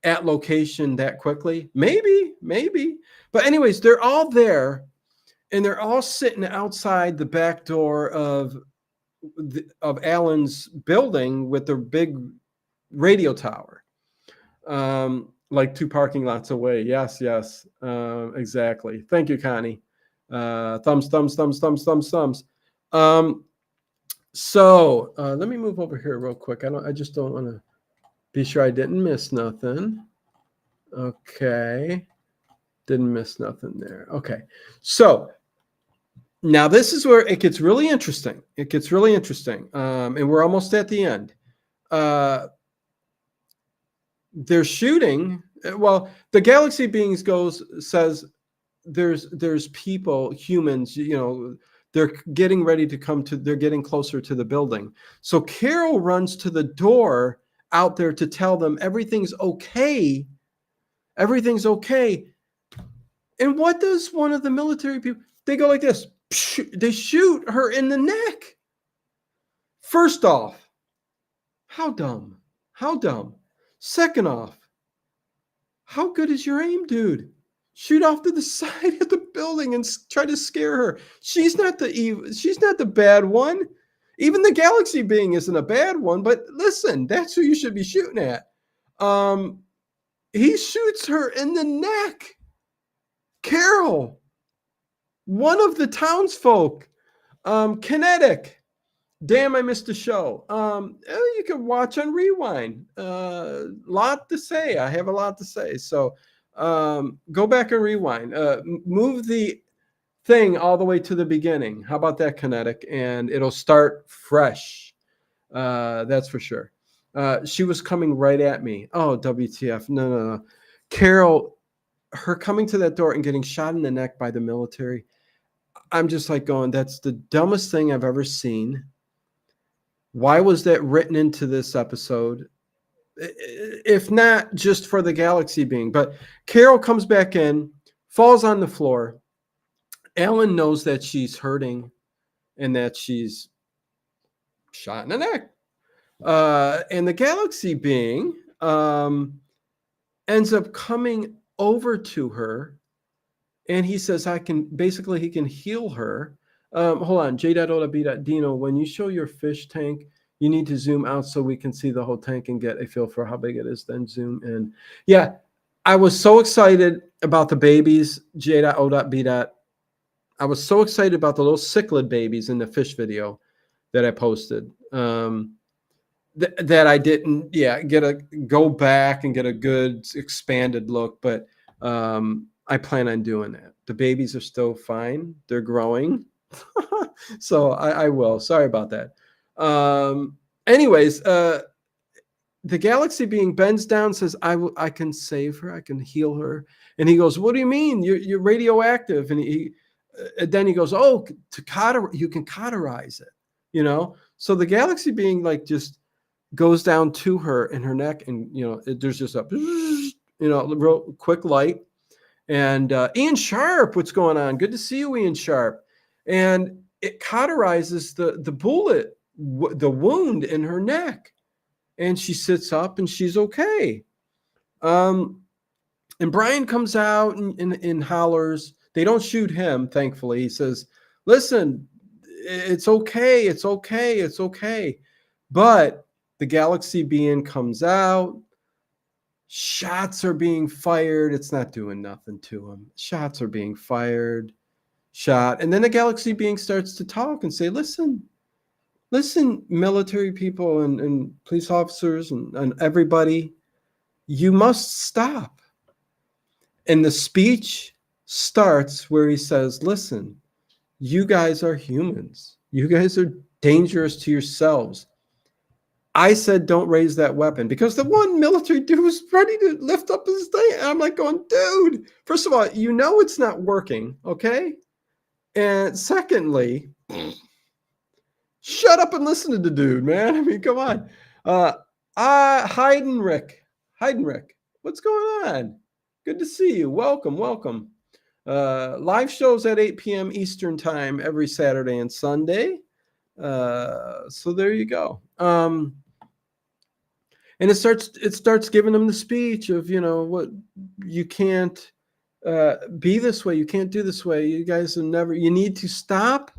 at location that quickly? Maybe, maybe. But anyways, they're all there, and they're all sitting outside the back door of Alan's building with their big radio tower. Like 2 parking lots away. Yes, yes, exactly. Thank you, Connie. Thumbs, thumbs, thumbs, thumbs, thumbs, thumbs. So let me move over here real quick. I just don't want to be sure I didn't miss nothing. Okay, didn't miss nothing there. Okay, so now this is where it gets really interesting. It gets really interesting, and we're almost at the end. They're shooting. Well, the Galaxy Beings says there's people, humans, you know, they're getting ready to they're getting closer to the building. So Carol runs to the door out there to tell them everything's okay. Everything's okay. And what does one of the military people, they go like this. They shoot her in the neck. First off, how dumb? How dumb? Second off, how good is your aim, dude? Shoot off to the side of the building and try to scare her. She's not the evil. She's not the bad one. Even the Galaxy Being isn't a bad one. But listen, that's who you should be shooting at. He shoots her in the neck. Carol, one of the townsfolk, Kinetic. Damn, I missed the show. You can watch on Rewind. Lot to say. I have a lot to say. So go back and rewind. Move the thing all the way to the beginning. How about that, Kinetic? And it'll start fresh. That's for sure. She was coming right at me. Oh, WTF. No. Carol, her coming to that door and getting shot in the neck by the military. I'm just like going, that's the dumbest thing I've ever seen. Why was that written into this episode? If not just for the Galaxy Being. But Carol comes back in, falls on the floor. Alan knows that she's hurting and that she's shot in the neck. And the Galaxy Being ends up coming over to her, and he says, he can heal her. Hold on, J.O.B.Dino, when you show your fish tank, you need to zoom out so we can see the whole tank and get a feel for how big it is, then zoom in. Yeah, I was so excited about the babies, J.O.B. I was so excited about the little cichlid babies in the fish video that I posted. That I didn't, go back and get a good expanded look, but I plan on doing that. The babies are still fine. They're growing. So I will. Sorry about that. Anyways, the Galaxy Being bends down, says, I can save her. I can heal her. And he goes, what do you mean? You're radioactive. And then he goes, oh, you can cauterize it, you know? So the Galaxy Being like just goes down to her in her neck, and there's just a real quick light. And Ian Sharp, what's going on? Good to see you, Ian Sharp. And it cauterizes the bullet, the wound in her neck, and she sits up and she's okay. And Brian comes out and hollers. They don't shoot him, thankfully. He says, listen, it's okay, it's okay, it's okay. But the Galaxy Being comes out. Shots are being fired. It's not doing nothing to him. Shots are being fired. shot. And then the galaxy being starts to talk and say, listen, military people and police officers and everybody, you must stop. And the speech starts where he says, listen, you guys are humans. You guys are dangerous to yourselves. I said, don't raise that weapon, because the one military dude was ready to lift up his thing. And I'm like going, dude, first of all, you know it's not working, okay? And secondly, shut up and listen to the dude, man. I mean, come on. Heidenreich, what's going on? Good to see you. Welcome. Live shows at 8 p.m. Eastern time every Saturday and Sunday. So there you go. And it starts giving them the speech of, what you can't be this way. You can't do this way. You guys are never, you need to stop.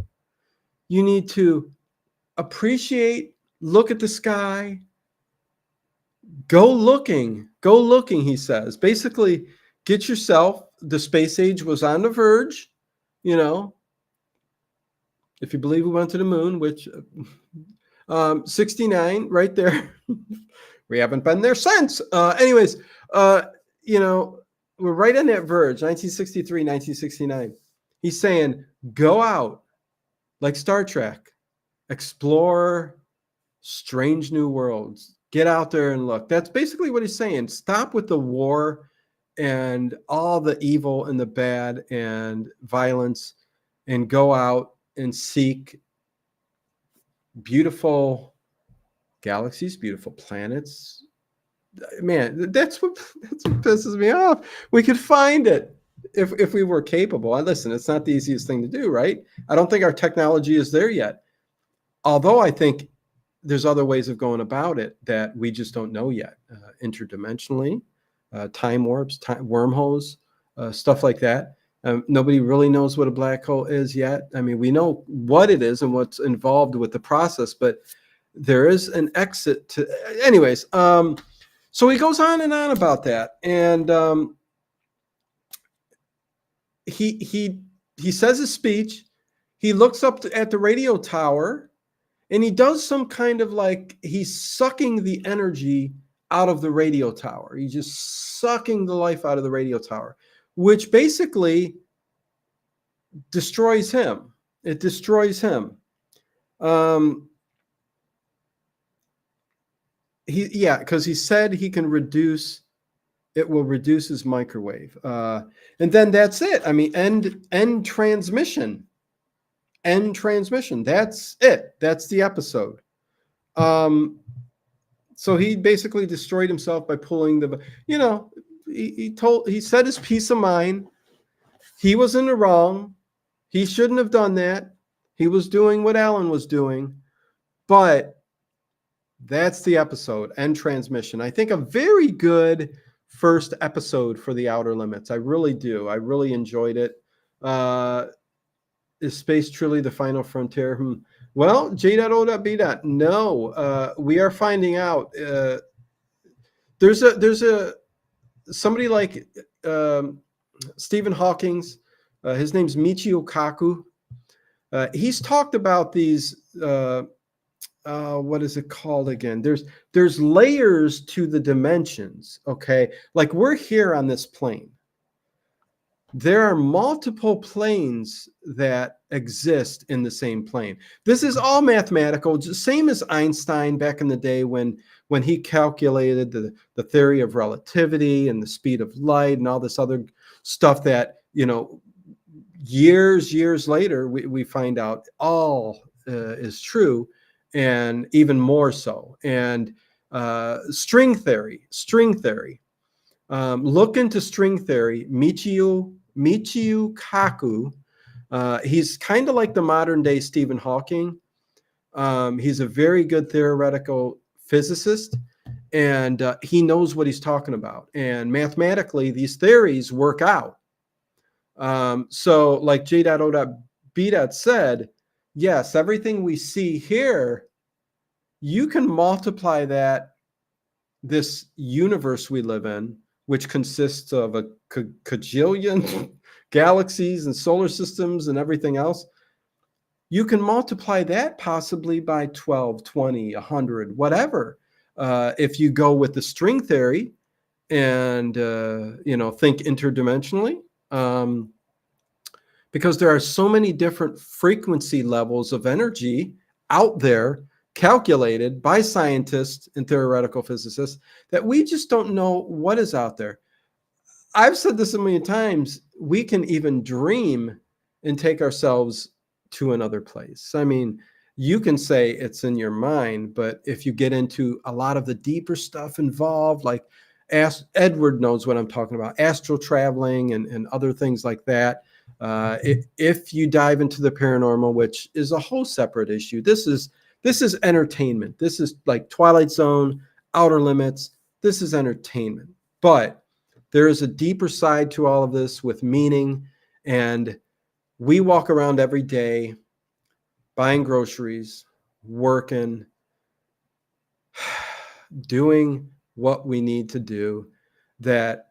You need to appreciate, look at the sky, go looking, he says. Basically, get yourself, the space age was on the verge, if you believe we went to the moon, which 69 right there. We haven't been there since. Anyways, we're right on that verge, 1963, 1969. He's saying, go out like Star Trek, explore strange new worlds, get out there and look. That's basically what he's saying. Stop with the war and all the evil and the bad and violence, and go out and seek beautiful galaxies, beautiful planets. Man, that's what pisses me off. We could find it if we were capable. And listen, it's not the easiest thing to do, right? I don't think our technology is there yet. Although I think there's other ways of going about it that we just don't know yet. Interdimensionally, time warps, wormholes, stuff like that. Nobody really knows what a black hole is yet. I mean, we know what it is and what's involved with the process, but there is an exit to. Anyways, so he goes on and on about that, and he says his speech. He looks up at the radio tower, and he does some kind of like he's sucking the energy out of the radio tower. He's just sucking the life out of the radio tower, which basically destroys him. It destroys him. Because he said he can reduce. It will reduce his microwave, and then that's it. I mean, end transmission. End transmission. That's it. That's the episode. So he basically destroyed himself by pulling the. He said his peace of mind. He was in the wrong. He shouldn't have done that. He was doing what Alan was doing, but that's the episode. End transmission. I think a very good first episode for The Outer Limits. I really do. I really enjoyed it. Is space truly the final frontier? Well, J.O.B. No, we are finding out. There's a somebody like Stephen Hawking's. His name's Michio Kaku. He's talked about these. What is it called again? There's layers to the dimensions. Okay, like we're here on this plane. There are multiple planes that exist in the same plane. This is all mathematical, just same as Einstein back in the day when he calculated the theory of relativity and the speed of light and all this other stuff that, years later, we find out all is true, and even more so. And string theory. Look into string theory. Michio Kaku. He's kind of like the modern day Stephen Hawking. He's a very good theoretical physicist, and he knows what he's talking about. And mathematically, these theories work out. So like J.O.B. said, yes, everything we see here, you can multiply that, this universe we live in, which consists of a galaxies and solar systems and everything else, you can multiply that possibly by 12, 20, 100, whatever. If you go with the string theory and, think interdimensionally, because there are so many different frequency levels of energy out there calculated by scientists and theoretical physicists that we just don't know what is out there. I've said this a million times. We can even dream and take ourselves to another place. I mean, you can say it's in your mind, but if you get into a lot of the deeper stuff involved, like Edward knows what I'm talking about, astral traveling and other things like that. If you dive into the paranormal, which is a whole separate issue, this is entertainment. This is like Twilight Zone, Outer Limits. This is entertainment, but there is a deeper side to all of this with meaning. And we walk around every day buying groceries, working, doing what we need to do, that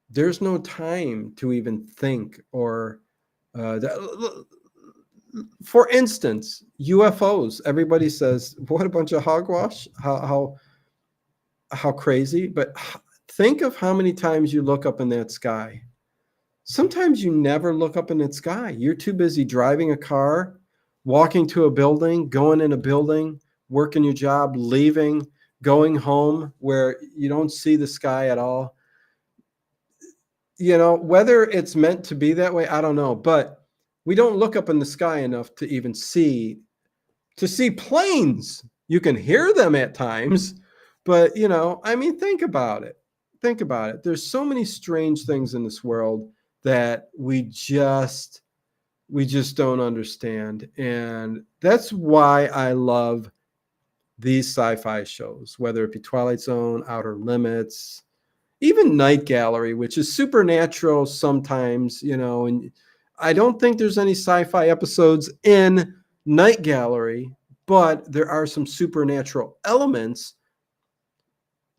there's no time to even think or for instance, UFOs. Everybody says, what a bunch of hogwash, how crazy. But think of how many times you look up in that sky. Sometimes you never look up in that sky. You're too busy driving a car, walking to a building, going in a building, working your job, leaving, going home, where you don't see the sky at all. Whether it's meant to be that way, I don't know. But we don't look up in the sky enough to even see planes. You can hear them at times, but think about it. Think about it. There's so many strange things in this world that we just don't understand. And that's why I love these sci-fi shows, whether it be Twilight Zone, Outer Limits, even Night Gallery, which is supernatural sometimes, and I don't think there's any sci-fi episodes in Night Gallery, but there are some supernatural elements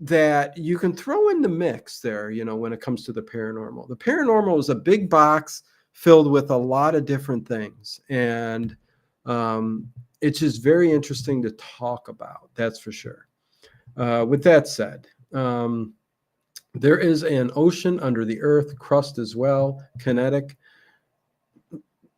that you can throw in the mix there, when it comes to the paranormal. The paranormal is a big box filled with a lot of different things. And it's just very interesting to talk about, that's for sure. With that said, there is an ocean under the earth, crust as well, kinetic.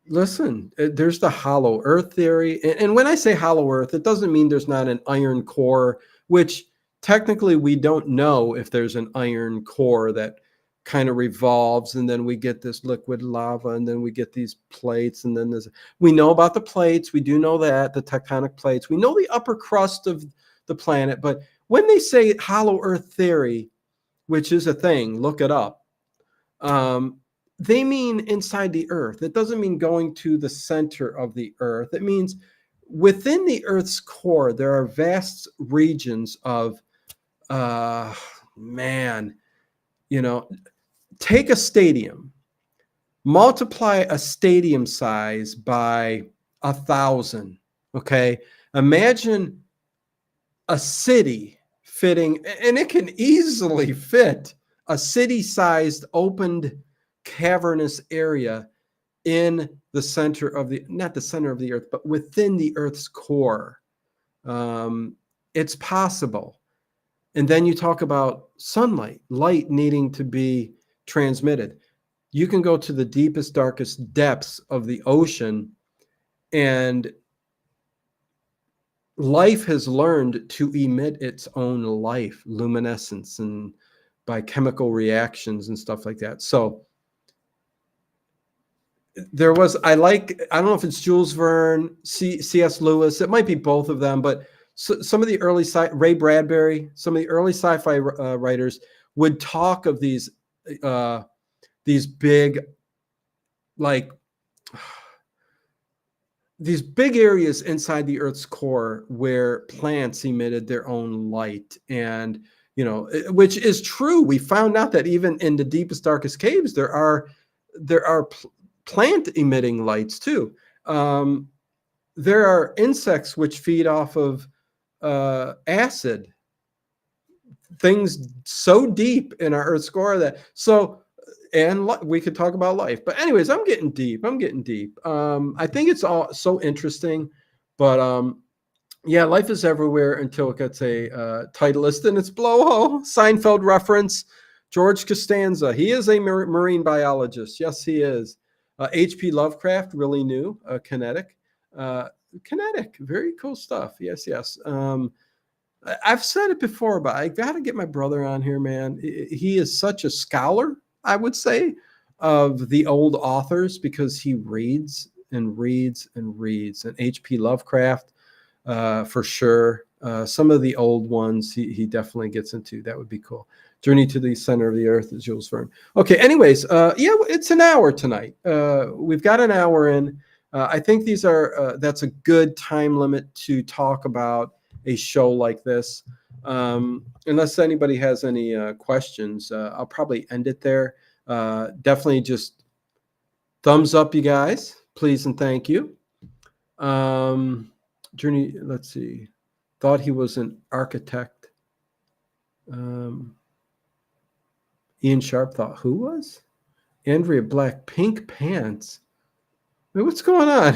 Listen, there's the hollow earth theory. And when I say hollow earth, it doesn't mean there's not an iron core, which technically we don't know if there's an iron core that kind of revolves, and then we get this liquid lava, and then we get these plates, and then we know about the plates. We do know that, the tectonic plates. We know the upper crust of the planet. But when they say hollow earth theory, which is a thing, look it up, they mean inside the earth. It doesn't mean going to the center of the earth. It means within the earth's core, there are vast regions of, take a stadium, multiply a stadium size by 1,000. Okay. Imagine a city fitting, and it can easily fit a city-sized opened cavernous area in the center of not the center of the earth, but within the earth's core. It's possible. And then you talk about sunlight, light needing to be transmitted. You can go to the deepest, darkest depths of the ocean, and life has learned to emit its own life, luminescence, and by chemical reactions and stuff like that. So there was, I don't know if it's Jules Verne, C.S. Lewis, it might be both of them, but some of the early Ray Bradbury, some of the early sci-fi writers would talk of these big, like these big areas inside the Earth's core where plants emitted their own light. And which is true. We found out that even in the deepest, darkest caves, there are plant emitting lights too. There are insects which feed off of acid, things so deep in our Earth's core that, so and we could talk about life. But anyways, I'm getting deep. I think it's all so interesting, but yeah, life is everywhere until it gets a titleist in its blowhole. Seinfeld reference. George Costanza. He is a marine biologist. Yes, he is. H.P. Lovecraft, really new. Kinetic. Kinetic. Very cool stuff. Yes, yes. I've said it before, but I got to get my brother on here, man. He is such a scholar, I would say, of the old authors because he reads and reads and reads. And H.P. Lovecraft, for sure. Some of the old ones he definitely gets into. That would be cool. Journey to the Center of the Earth is Jules Verne. Okay, anyways, yeah, it's an hour tonight. We've got an hour in. I think that's a good time limit to talk about a show like this. Unless anybody has any questions, I'll probably end it there. Definitely just thumbs up, you guys, please and thank you. Journey, let's see. Thought he was an architect. Ian Sharp thought who was? Andrea Black, pink pants. Wait, what's going on?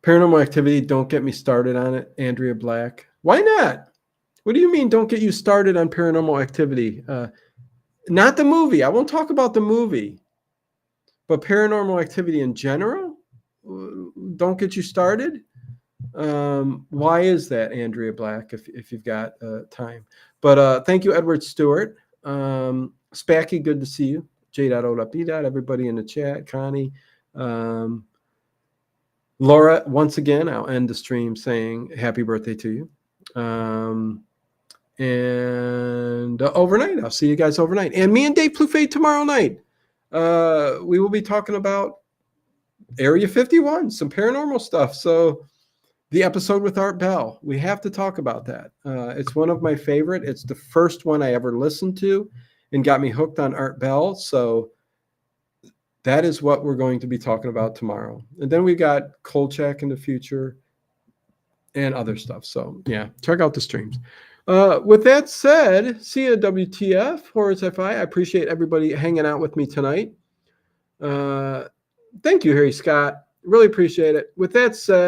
Paranormal Activity, don't get me started on it. Andrea Black. Why not? What do you mean don't get you started on Paranormal Activity? Not the movie. I won't talk about the movie. But Paranormal Activity in general? Don't get you started? Why is that, Andrea Black, if you've got time? But thank you, Edward Stewart. Spacky, good to see you. J.O.P. Everybody in the chat. Connie. Laura, once again, I'll end the stream saying happy birthday to you. And overnight, I'll see you guys overnight. And me and Dave Plouffe tomorrow night. We will be talking about Area 51, some paranormal stuff. So the episode with Art Bell, we have to talk about that. It's one of my favorite. It's the first one I ever listened to and got me hooked on Art Bell. So that is what we're going to be talking about tomorrow. And then we got Kolchak in the future and other stuff. So yeah, check out the streams. With that said, see you WTF, Horrors FI. I appreciate everybody hanging out with me tonight. Thank you, Harry Scott. Really appreciate it. With that said,